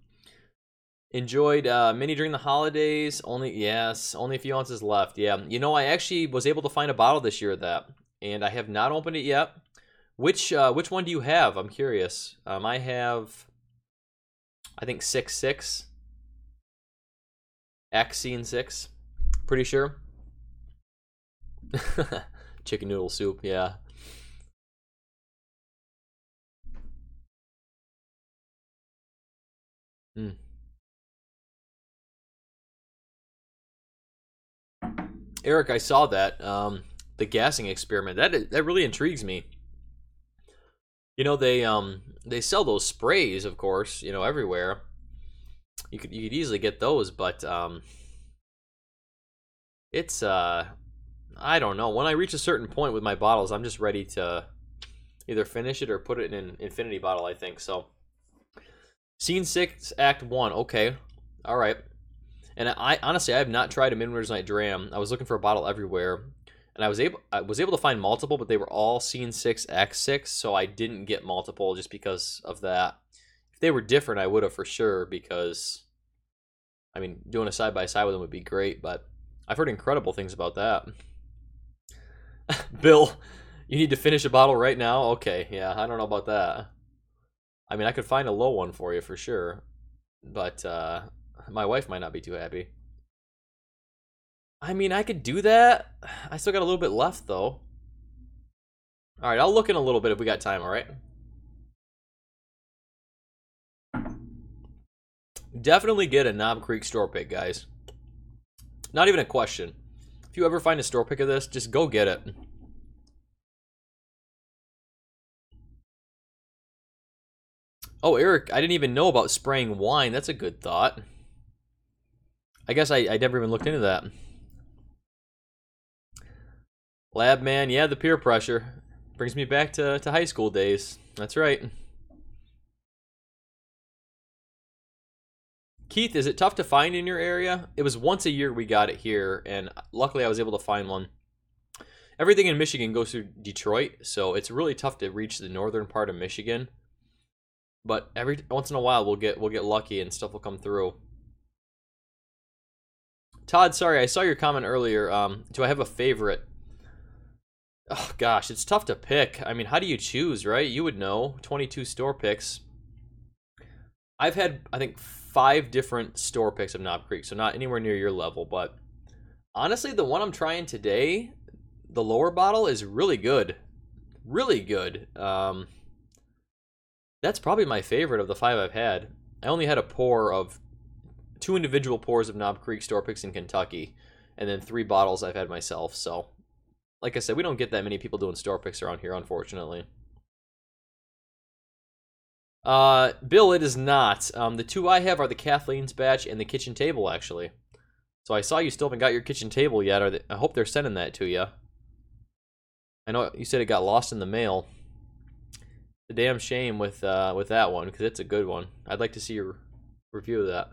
Enjoyed mini during the holidays. Only a few ounces left. Yeah, you know, I actually was able to find a bottle this year of that, and I have not opened it yet. Which one do you have? I'm curious. I have, I think 6.6. Axine 6. Pretty sure. Chicken noodle soup, yeah. Eric, I saw that. The gassing experiment. That really intrigues me. You know, they sell those sprays, of course, you know, everywhere. You could easily get those, but it's I don't know. When I reach a certain point with my bottles, I'm just ready to either finish it or put it in an infinity bottle, I think. So Scene 6, Act 1. Okay. All right. And I honestly, I have not tried a Midwinter's Night Dram. I was looking for a bottle everywhere, and I was able to find multiple, but they were all Scene 6, Act 6, so I didn't get multiple just because of that. If they were different, I would have for sure, because I mean, doing a side by side with them would be great, but I've heard incredible things about that. Bill, you need to finish a bottle right now? Okay, yeah, I don't know about that. I mean, I could find a low one for you for sure, but my wife might not be too happy. I mean, I could do that. I still got a little bit left, though. All right, I'll look in a little bit if we got time, all right? Definitely get a Knob Creek store pick, guys. Not even a question. If you ever find a store pick of this, just go get it. Oh, Eric, I didn't even know about spraying wine. That's a good thought. I guess I never even looked into that. Lab man, yeah, the peer pressure. Brings me back to high school days. That's right. Keith, is it tough to find in your area? It was once a year we got it here, and luckily I was able to find one. Everything in Michigan goes through Detroit, so it's really tough to reach the northern part of Michigan. But every once in a while we'll get lucky and stuff will come through. Todd, sorry, I saw your comment earlier. Do I have a favorite? Oh gosh, it's tough to pick. I mean, how do you choose, right? You would know. 22 store picks. I've had, I think, 5 different store picks of Knob Creek, so not anywhere near your level, but honestly, the one I'm trying today, the lower bottle, is really good. Really good. That's probably my favorite of the 5 I've had. I only had a pour of 2 individual pours of Knob Creek store picks in Kentucky, and then 3 bottles I've had myself, so like I said, we don't get that many people doing store picks around here, unfortunately. Bill, it is not. The 2 I have are the Kathleen's batch and the kitchen table, actually. So I saw you still haven't got your kitchen table yet. I hope they're sending that to you. I know you said it got lost in the mail. It's a damn shame with that one, because it's a good one. I'd like to see your review of that.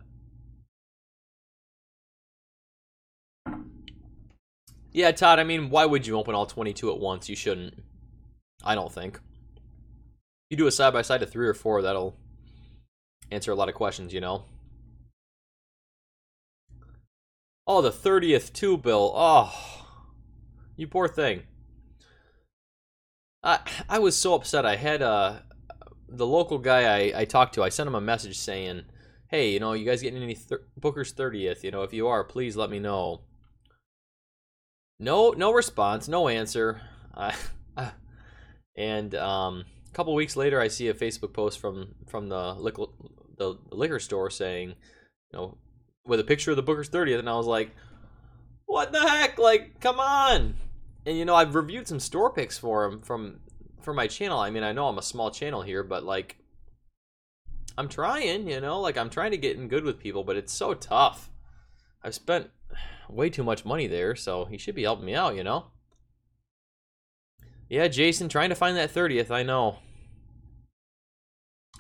Yeah, Todd, I mean, why would you open all 22 at once? You shouldn't. I don't think. You do a side-by-side of 3 or 4, that'll answer a lot of questions, you know? Oh, the 30th too, Bill. Oh, you poor thing. I was so upset. I had the local guy I talked to. I sent him a message saying, "Hey, you know, you guys getting any Booker's 30th? You know, if you are, please let me know." No response, no answer. And a couple weeks later, I see a Facebook post from the liquor store saying, you know, with a picture of the Booker's 30th, and I was like, "What the heck? Like, come on!" And you know, I've reviewed some store picks for him for my channel. I mean, I know I'm a small channel here, but like, I'm trying. You know, like I'm trying to get in good with people, but it's so tough. I've spent way too much money there, so he should be helping me out. You know. Yeah, Jason, trying to find that 30th. I know.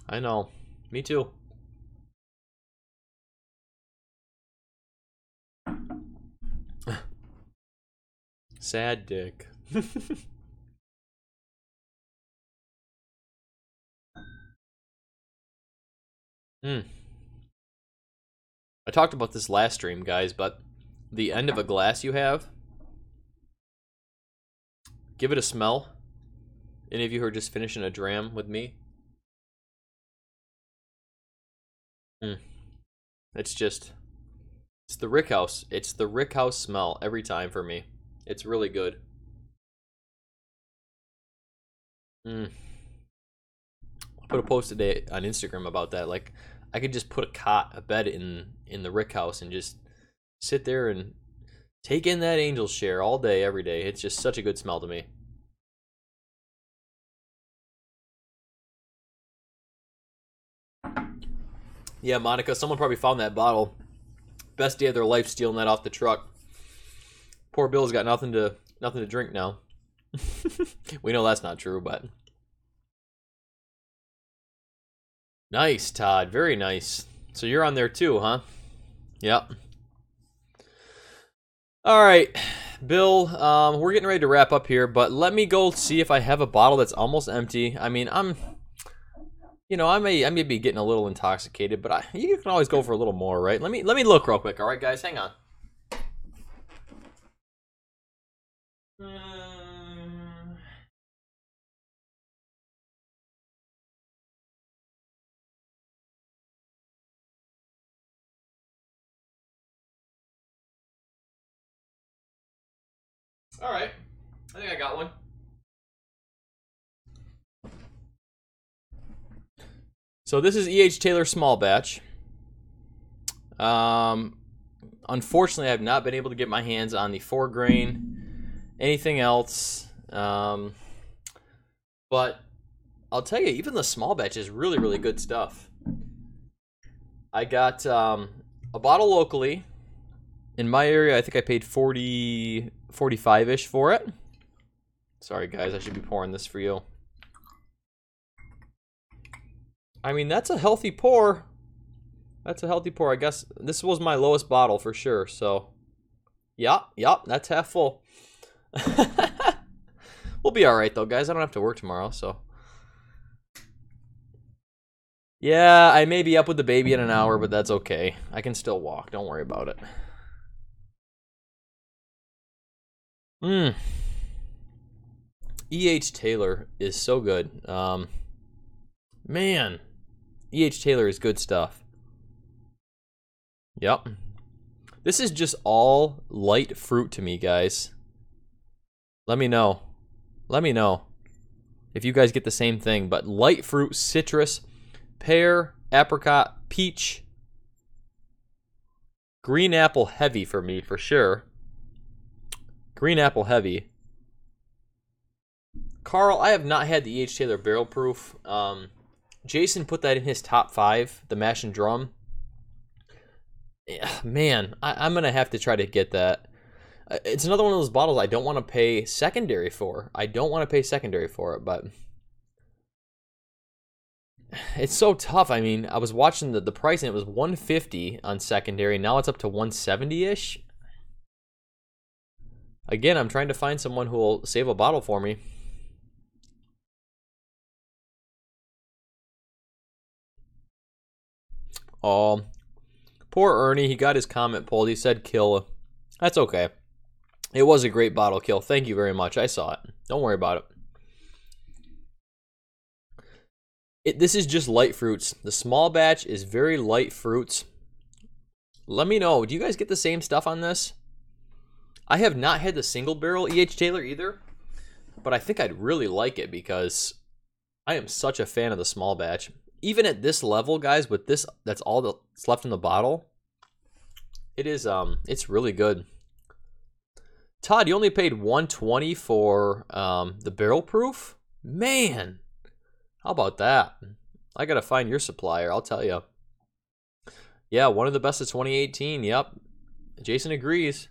I know. Me too. Sad dick. I talked about this last stream, guys, but the end of a glass you have, give it a smell. Any of you who are just finishing a dram with me? It's the Rickhouse. It's the Rickhouse smell every time for me. It's really good. I'll put a post today on Instagram about that. Like, I could just put a bed in the Rickhouse and just sit there and take in that angel's share all day, every day. It's just such a good smell to me. Yeah, Monica, someone probably found that bottle. Best day of their life stealing that off the truck. Poor Bill's got nothing to drink now. We know that's not true, but nice, Todd. Very nice. So you're on there too, huh? Yep. All right, Bill, we're getting ready to wrap up here, but let me go see if I have a bottle that's almost empty. I mean, you know, I may be getting a little intoxicated, but you can always go for a little more, right? Let me look real quick. All right, guys, hang on. All right, I think I got one. So this is E.H. Taylor Small Batch. Unfortunately, I have not been able to get my hands on the 4-grain, anything else. But I'll tell you, even the small batch is really, really good stuff. I got a bottle locally. In my area, I think I paid 45-ish for it. Sorry, guys, I should be pouring this for you. I mean, that's a healthy pour. That's a healthy pour. I guess this was my lowest bottle for sure. So, yup, that's half full. We'll be all right, though, guys. I don't have to work tomorrow, so. Yeah, I may be up with the baby in an hour, but that's okay. I can still walk. Don't worry about it. E.H. Taylor is so good. Man, E.H. Taylor is good stuff. Yep. This is just all light fruit to me, guys. Let me know. Let me know if you guys get the same thing. But light fruit, citrus, pear, apricot, peach, green apple heavy for me, for sure. Green apple heavy. Carl, I have not had the E.H. Taylor Barrel Proof. Jason put that in his top 5, the mash and drum. Yeah, man, I'm going to have to try to get that. It's another one of those bottles I don't want to pay secondary for. I don't want to pay secondary for it, but it's so tough. I mean, I was watching the price and it was $150 on secondary. Now it's up to $170-ish. Again, I'm trying to find someone who will save a bottle for me. Oh, poor Ernie. He got his comment pulled. He said kill. That's okay. It was a great bottle kill. Thank you very much. I saw it. Don't worry about it. This is just light fruits. The small batch is very light fruits. Let me know. Do you guys get the same stuff on this? I have not had the single barrel E.H. Taylor either, but I think I'd really like it because I am such a fan of the small batch. Even at this level, guys, with this, that's all that's left in the bottle. It is, it's really good. Todd, you only paid $120 for the barrel proof? Man, how about that? I gotta find your supplier, I'll tell you. Yeah, one of the best of 2018, yep. Jason agrees.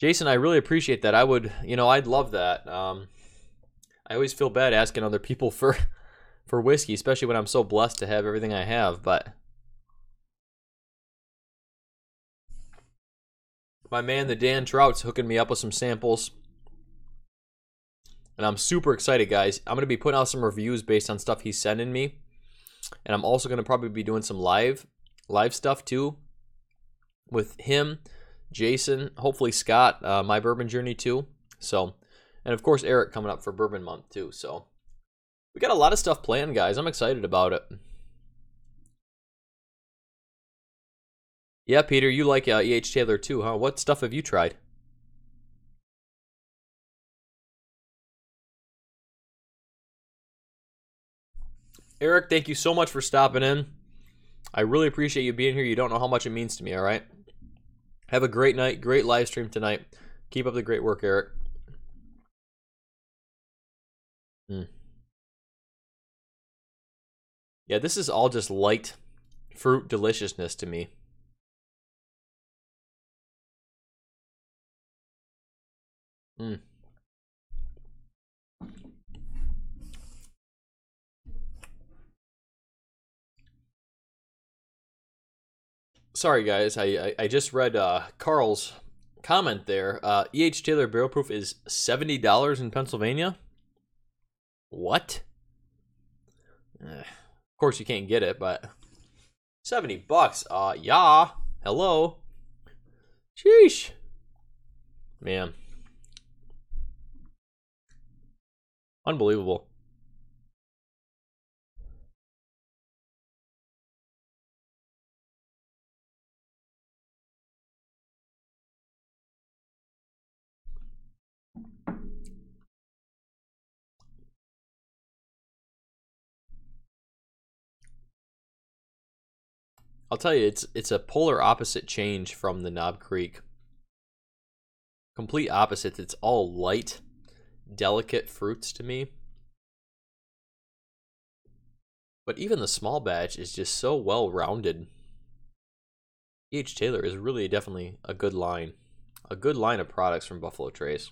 Jason, I really appreciate that. I'd love that. I always feel bad asking other people for whiskey, especially when I'm so blessed to have everything I have, but my man, the Dan Trout's hooking me up with some samples. And I'm super excited, guys. I'm going to be putting out some reviews based on stuff he's sending me. And I'm also going to probably be doing some live stuff, too. With him, Jason, hopefully Scott, My Bourbon Journey, too. So, and of course, Eric coming up for Bourbon Month, too. So, we got a lot of stuff planned, guys. I'm excited about it. Yeah, Peter, you like E.H. Taylor too, huh? What stuff have you tried? Eric, thank you so much for stopping in. I really appreciate you being here. You don't know how much it means to me, all right? Have a great night, great live stream tonight. Keep up the great work, Eric. Yeah, this is all just light fruit deliciousness to me. Sorry, guys. I just read Carl's comment there. E.H. Taylor Barrel Proof is $70 in Pennsylvania. What? Of course, you can't get it, but $70. Yeah. Hello. Sheesh. Man. Unbelievable. I'll tell you, it's a polar opposite change from the Knob Creek. Complete opposite. It's all light, delicate fruits to me. But even the small batch is just so well-rounded. E.H. Taylor is really definitely a good line. A good line of products from Buffalo Trace.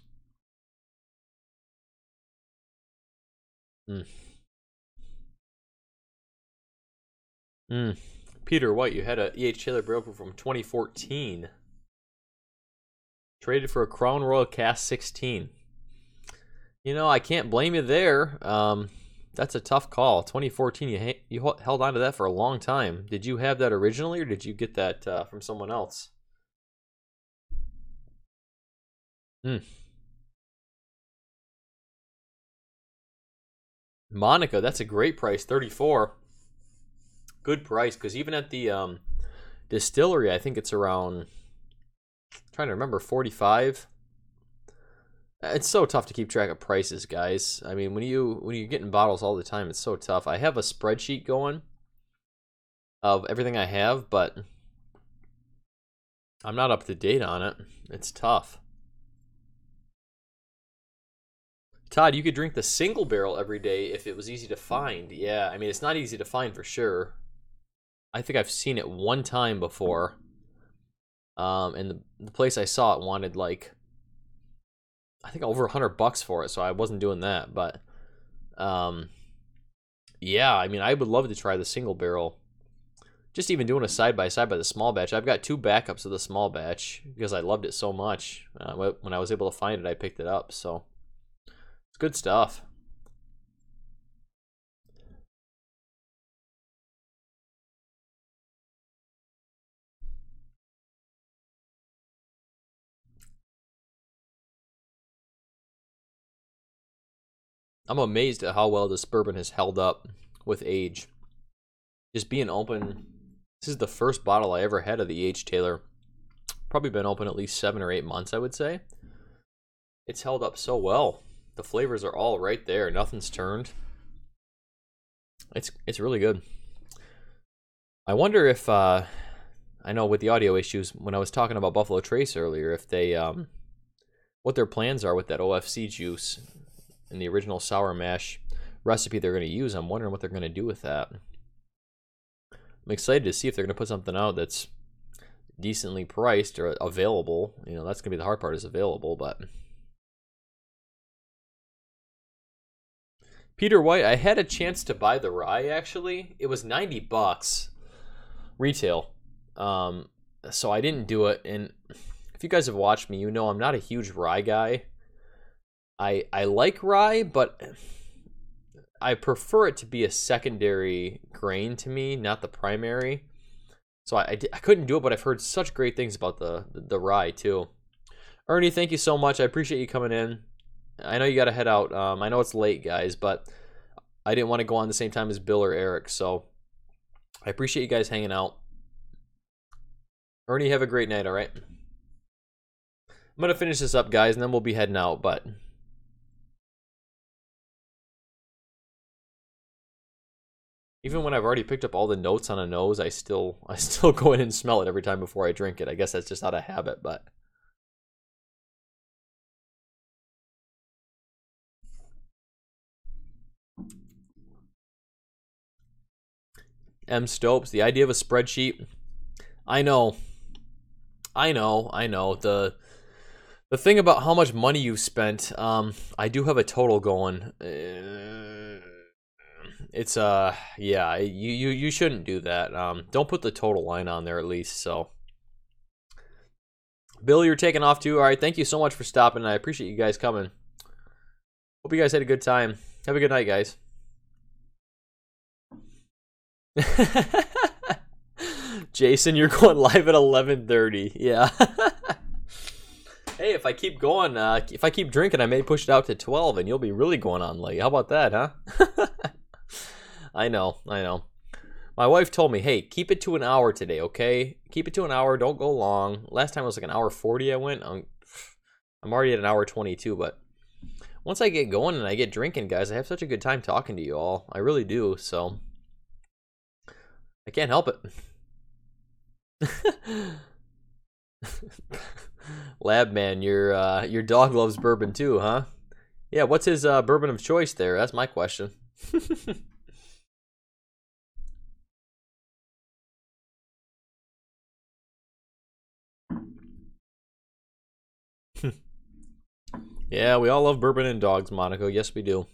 Peter White, you had a E.H. Taylor Barrel Proof from 2014. Traded for a Crown Royal Cask 16. You know, I can't blame you there. That's a tough call. 2014, you held on to that for a long time. Did you have that originally, or did you get that from someone else? Monica, that's a great price, $34. Good price, because even at the distillery, I think it's around, I'm trying to remember, 45. It's so tough to keep track of prices, guys. I mean, when you're getting bottles all the time, it's so tough. I have a spreadsheet going of everything I have, but I'm not up to date on it. It's tough. Todd, you could drink the single barrel every day if it was easy to find. Yeah, I mean, it's not easy to find for sure. I think I've seen it one time before. And the place I saw it wanted like, I think over $100 for it, so I wasn't doing that. But yeah, I mean, I would love to try the single barrel. Just even doing a side by side by the small batch. I've got 2 backups of the small batch because I loved it so much. When I was able to find it, I picked it up. So it's good stuff. I'm amazed at how well this bourbon has held up with age. Just being open. This is the first bottle I ever had of the H. Taylor. Probably been open at least 7 or 8 months, I would say. It's held up so well. The flavors are all right there. Nothing's turned. It's really good. I wonder if I know with the audio issues when I was talking about Buffalo Trace earlier, if they what their plans are with that OFC juice and the original sour mash recipe they're going to use. I'm wondering what they're going to do with that. I'm excited to see if they're going to put something out that's decently priced or available. You know, that's going to be the hard part, is available, but Peter White, I had a chance to buy the rye, actually. It was $90 retail. So I didn't do it. And if you guys have watched me, you know I'm not a huge rye guy. I like rye, but I prefer it to be a secondary grain to me, not the primary. So I couldn't do it, but I've heard such great things about the rye too. Ernie, thank you so much. I appreciate you coming in. I know you got to head out. I know it's late, guys, but I didn't want to go on the same time as Bill or Eric, so I appreciate you guys hanging out. Ernie, have a great night, all right? I'm going to finish this up, guys, and then we'll be heading out, but even when I've already picked up all the notes on a nose, I still go in and smell it every time before I drink it. I guess that's just out of habit, but M. Stopes, the idea of a spreadsheet. I know. The thing about how much money you've spent, I do have a total going. It's yeah, you shouldn't do that. Don't put the total line on there at least. So, Bill, you're taking off too. All right, thank you so much for stopping. I appreciate you guys coming. Hope you guys had a good time. Have a good night, guys. Jason, you're going live at 11:30. Yeah. Hey, if I keep going, if I keep drinking, I may push it out to 12, and you'll be really going on late. How about that, huh? I know. My wife told me, hey, keep it to an hour today, okay? Keep it to an hour. Don't go long. Last time it was like an hour 40 I went. I'm already at an hour 22, but once I get going and I get drinking, guys, I have such a good time talking to you all. I really do, so I can't help it. Lab man, your dog loves bourbon too, huh? Yeah, what's his bourbon of choice there? That's my question. Yeah, we all love bourbon and dogs, Monaco. Yes, we do.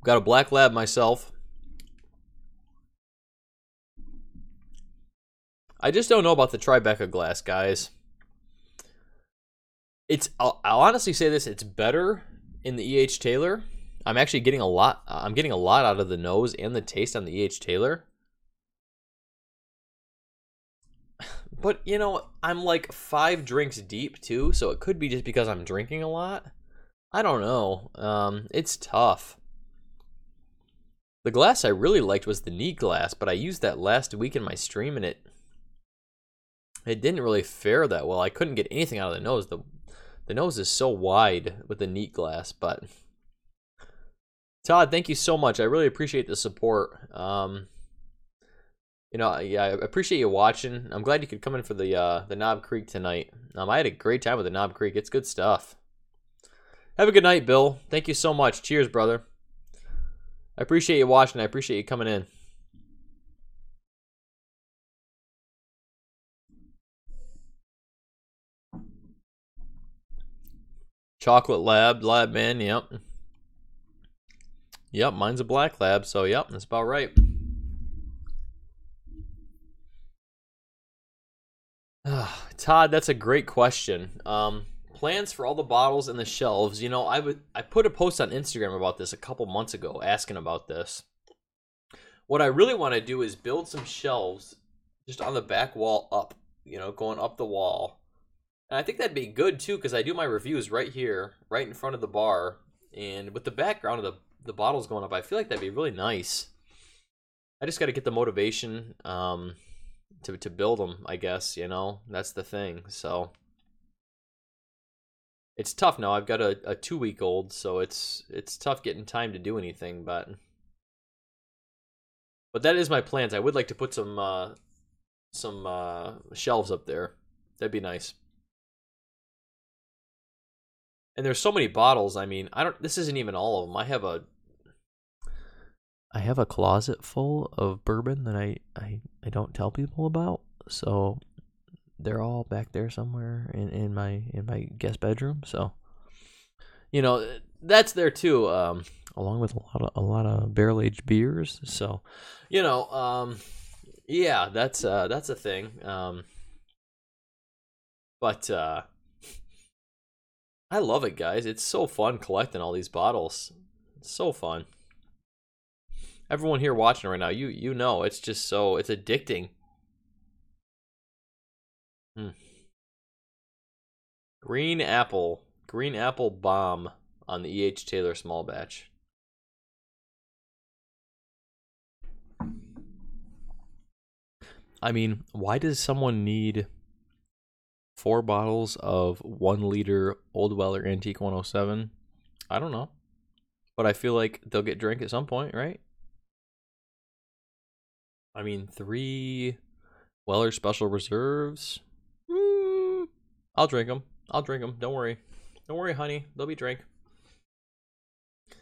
Got a black lab myself. I just don't know about the Tribeca glass, guys. I'll honestly say this, it's better in the E.H. Taylor. I'm actually getting a lot out of the nose and the taste on the E.H. Taylor. But, you know, I'm like 5 drinks deep too, so it could be just because I'm drinking a lot. I don't know. It's tough. The glass I really liked was the neat glass, but I used that last week in my stream and it didn't really fare that well. I couldn't get anything out of the nose. The nose is so wide with the neat glass, but Todd, thank you so much. I really appreciate the support. You know, yeah, I appreciate you watching. I'm glad you could come in for the Knob Creek tonight. I had a great time with the Knob Creek. It's good stuff. Have a good night, Bill. Thank you so much. Cheers, brother. I appreciate you watching. I appreciate you coming in. Chocolate lab man, yep. Yep, mine's a black lab, so yep, that's about right. Todd, that's a great question. Plans for all the bottles and the shelves. You know, I put a post on Instagram about this a couple months ago asking about this. What I really want to do is build some shelves just on the back wall up, you know, going up the wall. And I think that'd be good too, because I do my reviews right here, right in front of the bar. And with the background of the bottles going up. I feel like that'd be really nice. I just got to get the motivation to build them, I guess, you know. That's the thing. So it's tough now. I've got a 2-week-old, so it's tough getting time to do anything, but that is my plans. I would like to put some shelves up there. That'd be nice. And there's so many bottles. I mean, this isn't even all of them. I have a closet full of bourbon that I don't tell people about. So they're all back there somewhere in my guest bedroom. So, you know, that's there too, along with a lot of barrel-aged beers. So, you know, yeah, that's a thing. But I love it, guys. It's so fun collecting all these bottles. It's so fun. Everyone here watching right now, you know, it's just it's addicting. Green apple bomb on the E.H. Taylor small batch. I mean, why does someone need 4 bottles of 1 liter Old Weller Antique 107? I don't know. But I feel like they'll get drank at some point, right? I mean, 3 Weller Special Reserves. I'll drink them. Don't worry. Don't worry, honey. They'll be drank.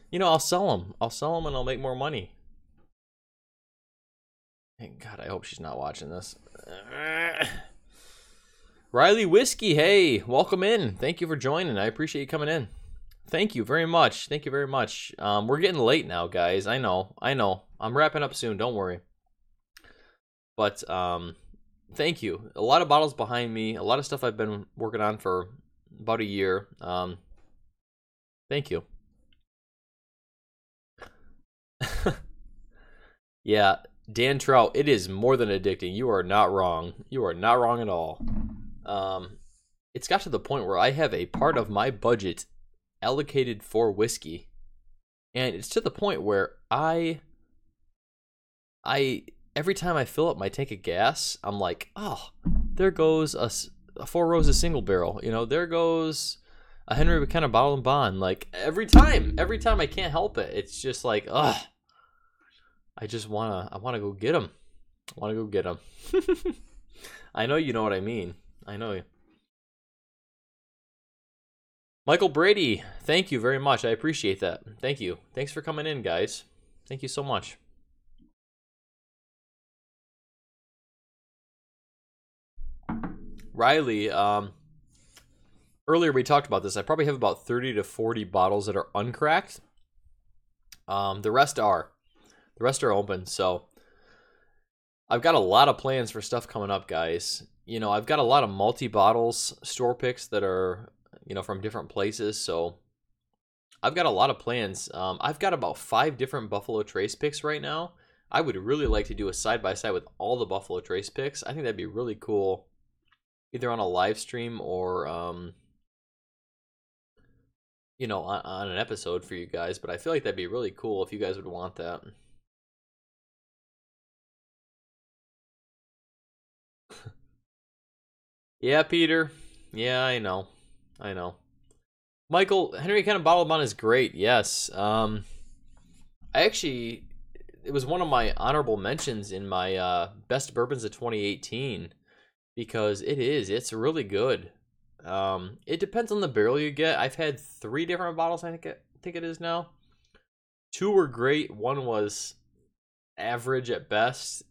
You know, I'll sell them. And I'll make more money. Thank God, I hope she's not watching this. Riley Whiskey, hey, welcome in. Thank you for joining. I appreciate you coming in. Thank you very much. We're getting late now, guys. I know. I'm wrapping up soon. Don't worry. But thank you. A lot of bottles behind me. A lot of stuff I've been working on for about a year. Thank you. Yeah, Dan Trout, it is more than addicting. You are not wrong. You are not wrong at all. It's got to the point where I have a part of my budget allocated for whiskey. And it's to the point where I every time I fill up my tank of gas, I'm like, oh, there goes a 4 Roses single barrel. You know, there goes a Henry McKenna bottle and bond. Like every time I can't help it. It's just like, ugh. I wanna go get them. I know you know what I mean. I know you. Michael Brady, thank you very much. I appreciate that. Thank you. Thanks for coming in, guys. Thank you so much. Riley, earlier we talked about this. I probably have about 30 to 40 bottles that are uncracked. The rest are open. So I've got a lot of plans for stuff coming up, guys. You know, I've got a lot of multi-bottles store picks that are, you know, from different places. So I've got a lot of plans. I've got about 5 different Buffalo Trace picks right now. I would really like to do a side-by-side with all the Buffalo Trace picks. I think that'd be really cool, either on a live stream or, you know, on an episode for you guys. But I feel like that'd be really cool if you guys would want that. Yeah, Peter. Yeah, I know. Michael, Henry McKenna Bottle Bond is great. Yes. It was one of my honorable mentions in my best bourbons of 2018 because it's really good. It depends on the barrel you get. I've had 3 different bottles. I think it is now. 2 were great. 1 was average at best.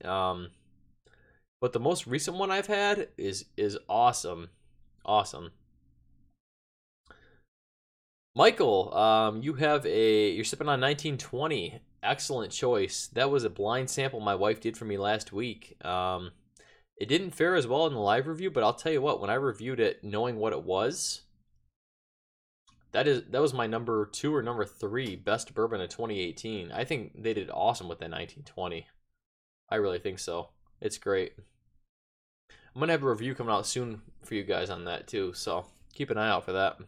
But the most recent one I've had is awesome. Awesome. Michael, you're sipping on 1920. Excellent choice. That was a blind sample my wife did for me last week. It didn't fare as well in the live review, but I'll tell you what, when I reviewed it knowing what it was, that was my number 2 or number 3 best bourbon of 2018. I think they did awesome with that 1920. I really think so. It's great. I'm going to have a review coming out soon for you guys on that too, so keep an eye out for that.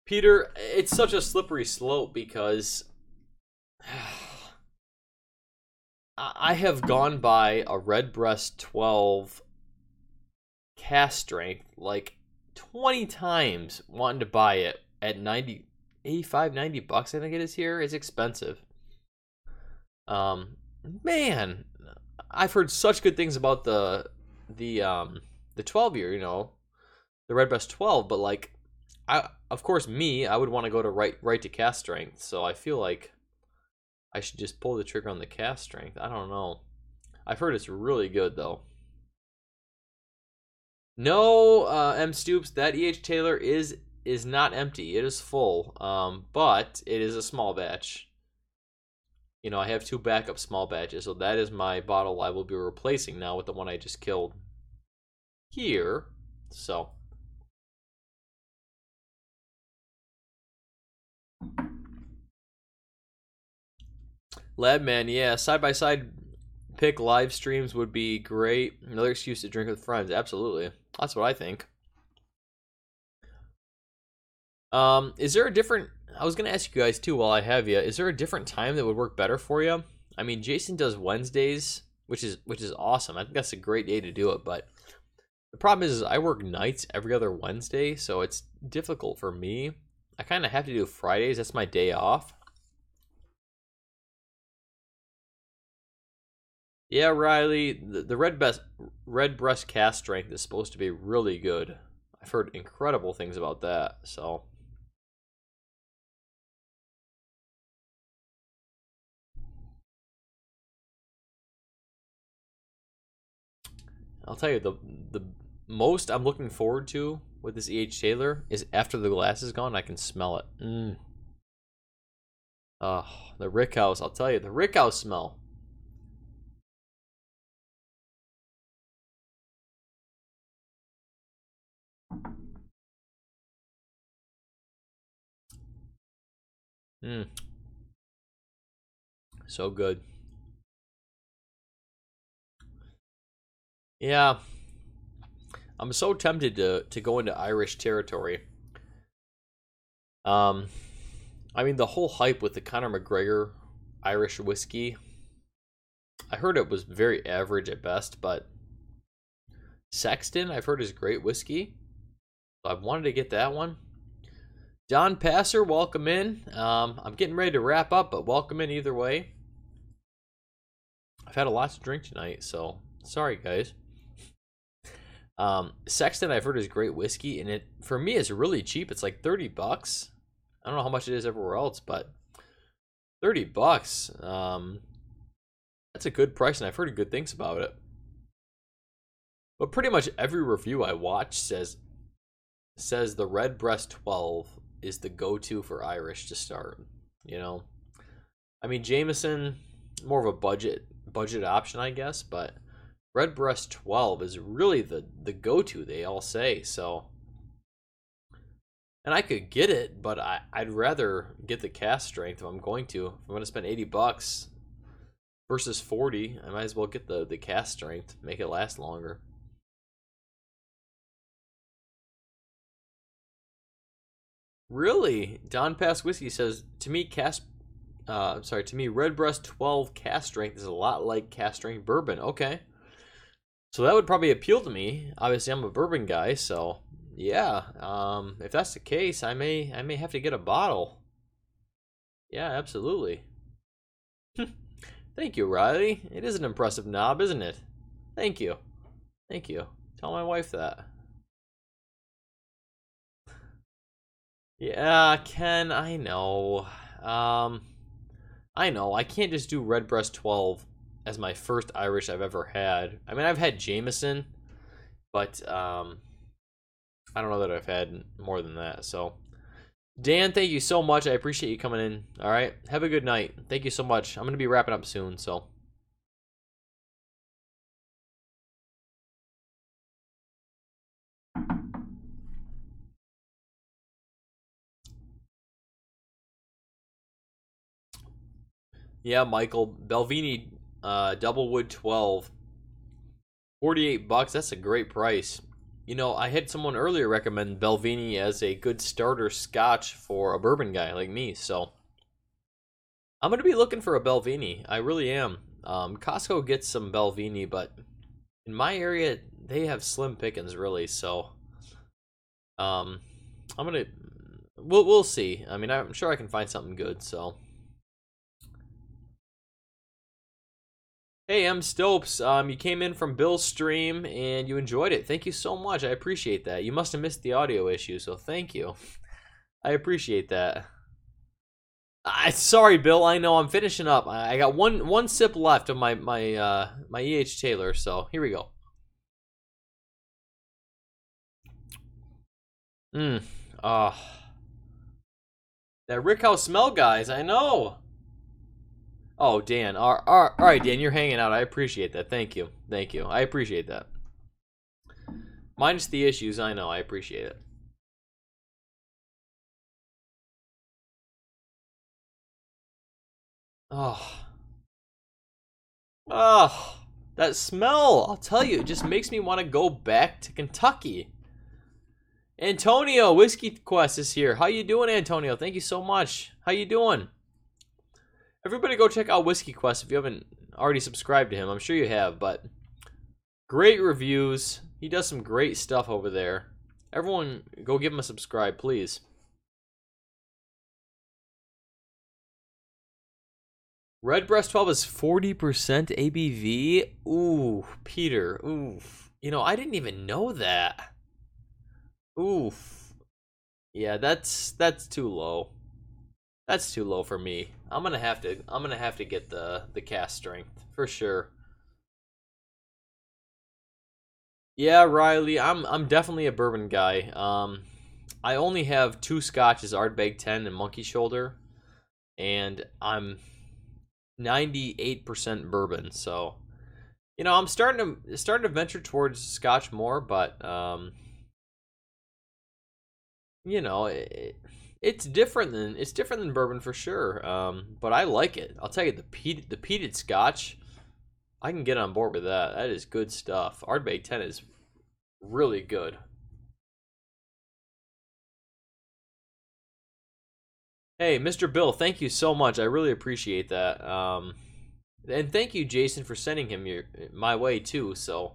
Peter, it's such a slippery slope because I have gone by a Redbreast 12 cast strength like 20 times wanting to buy it at 90, 85, 90 bucks I think it is here. It's expensive. Man, I've heard such good things about the 12 year, you know, the Redbreast 12, but like I would want to go to right to cast strength, so I feel like I should just pull the trigger on the cast strength. I don't know. I've heard it's really good though. No, M Stoops, that EH Taylor is not empty. It is full. But it is a small batch. You know, I have 2 backup small batches, so that is my bottle I will be replacing now with the one I just killed here. So Labman, yeah, side-by-side pick live streams would be great. Another excuse to drink with friends. Absolutely. That's what I think. Is there a different... I was going to ask you guys, too, while I have you. Is there a different time that would work better for you? I mean, Jason does Wednesdays, which is awesome. I think that's a great day to do it, but the problem is I work nights every other Wednesday, so it's difficult for me. I kind of have to do Fridays. That's my day off. Yeah, Riley, the Redbreast cast strength is supposed to be really good. I've heard incredible things about that, so... I'll tell you, the most I'm looking forward to with this EH Taylor is after the glass is gone, I can smell it. Oh, the Rickhouse, I'll tell you, the Rickhouse smell. So good. Yeah. I'm so tempted to go into Irish territory. I mean, the whole hype with the Conor McGregor Irish whiskey, I heard it was very average at best, but Sexton, I've heard is great whiskey. So I've wanted to get that one. Don Passer, welcome in. I'm getting ready to wrap up, but welcome in either way. I've had a lot to drink tonight, so sorry, guys. Sexton, I've heard is great whiskey, and it for me is really cheap. It's like 30 bucks. I don't know how much it is everywhere else, but 30 bucks. That's a good price, and I've heard good things about it. But pretty much every review I watch says the Redbreast 12 is the go-to for Irish to start. You know, I mean Jameson, more of a budget option, I guess, but Redbreast 12 is really the go-to, they all say. So, and I could get it, but I'd rather get the cast strength if I'm going to. If I'm going to spend 80 bucks versus 40, I might as well get the cast strength, make it last longer. Really? Don Pass Whiskey says, to me, Redbreast 12 cast strength is a lot like cast strength bourbon. Okay. So that would probably appeal to me. Obviously, I'm a bourbon guy, so yeah. If that's the case, I may have to get a bottle. Yeah, absolutely. Thank you, Riley. It is an impressive knob, isn't it? Thank you. Thank you. Tell my wife that. Yeah, Ken, I know. I know. I can't just do Redbreast 12 as my first Irish I've ever had. I mean, I've had Jameson, but I don't know that I've had more than that. So, Dan, thank you so much. I appreciate you coming in. All right, have a good night. Thank you so much. I'm gonna be wrapping up soon, so. Yeah, Michael, Belvini Doublewood 12. 48 bucks. That's a great price. You know, I had someone earlier recommend Belvini as a good starter scotch for a bourbon guy like me, so I'm going to be looking for a Belvini. I really am. Costco gets some Belvini, but in my area, they have slim pickings, really, so I'm going to... We'll see. I mean, I'm sure I can find something good, so... Hey, M. Stopes, you came in from Bill's stream and you enjoyed it. Thank you so much. I appreciate that. You must have missed the audio issue, so thank you. I appreciate that. Sorry, Bill. I know I'm finishing up. I got one sip left of my E.H. Taylor, so here we go. That Rickhouse smell, guys. I know. Oh, Dan. All right, Dan, you're hanging out. I appreciate that. Thank you. Thank you. I appreciate that. Minus the issues, I know. I appreciate it. Oh, that smell. I'll tell you, it just makes me want to go back to Kentucky. Antonio, Whiskey Quest is here. How you doing, Antonio? Thank you so much. How you doing? Everybody go check out Whiskey Quest if you haven't already subscribed to him. I'm sure you have, but great reviews. He does some great stuff over there. Everyone go give him a subscribe, please. Redbreast 12 is 40% ABV. Ooh, Peter. Ooh. You know, I didn't even know that. Oof. Yeah, that's too low. That's too low for me. I'm gonna have to get the cast strength for sure. Yeah, Riley, I'm definitely a bourbon guy. I only have 2 scotches, Ardbeg 10 and Monkey Shoulder, and I'm 98% bourbon. So, you know, I'm starting to venture towards scotch more, but you know, it's different than bourbon for sure. But I like it. I'll tell you, the peated scotch, I can get on board with that. That is good stuff. Ardbeg 10 is really good. Hey, Mr. Bill, thank you so much. I really appreciate that. And thank you, Jason, for sending him my way too. So,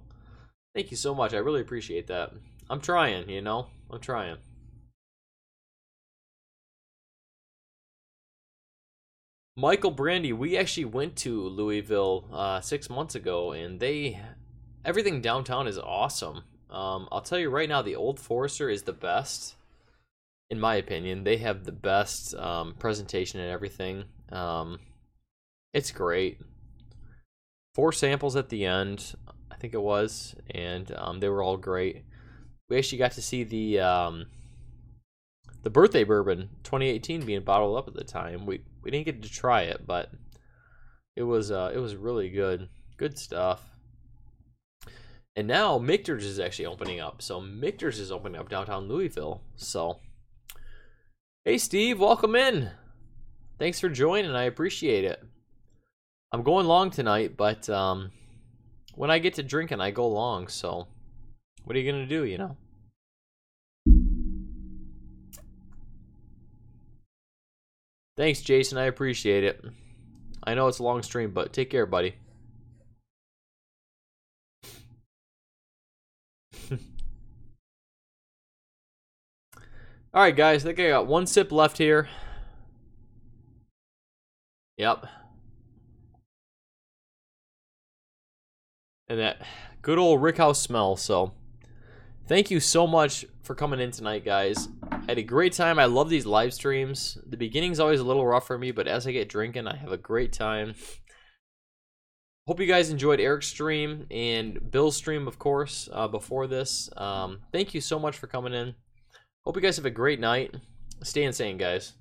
thank you so much. I really appreciate that. I'm trying, you know. I'm trying. Michael Brandy, we actually went to Louisville 6 months ago, and everything downtown is awesome. I'll tell you right now, the Old Forester is the best, in my opinion. They have the best presentation and everything. It's great. 4 samples at the end, I think it was, and they were all great. We actually got to see the birthday bourbon 2018 being bottled up at the time. We didn't get to try it, but it was really good stuff. And now Michter's is actually opening up. So Michter's is opening up downtown Louisville. So hey Steve, welcome in. Thanks for joining. I appreciate it. I'm going long tonight, but when I get to drinking, I go long. So what are you gonna do, you know? Thanks, Jason. I appreciate it. I know it's a long stream, but take care, buddy. All right, guys. I think I got 1 sip left here. Yep. And that good old Rickhouse smell. So, thank you so much for coming in tonight, guys. I had a great time. I love these live streams. The beginning's always a little rough for me, but as I get drinking, I have a great time. Hope you guys enjoyed Eric's stream and Bill's stream, of course, before this. Thank you so much for coming in. Hope you guys have a great night. Stay insane, guys.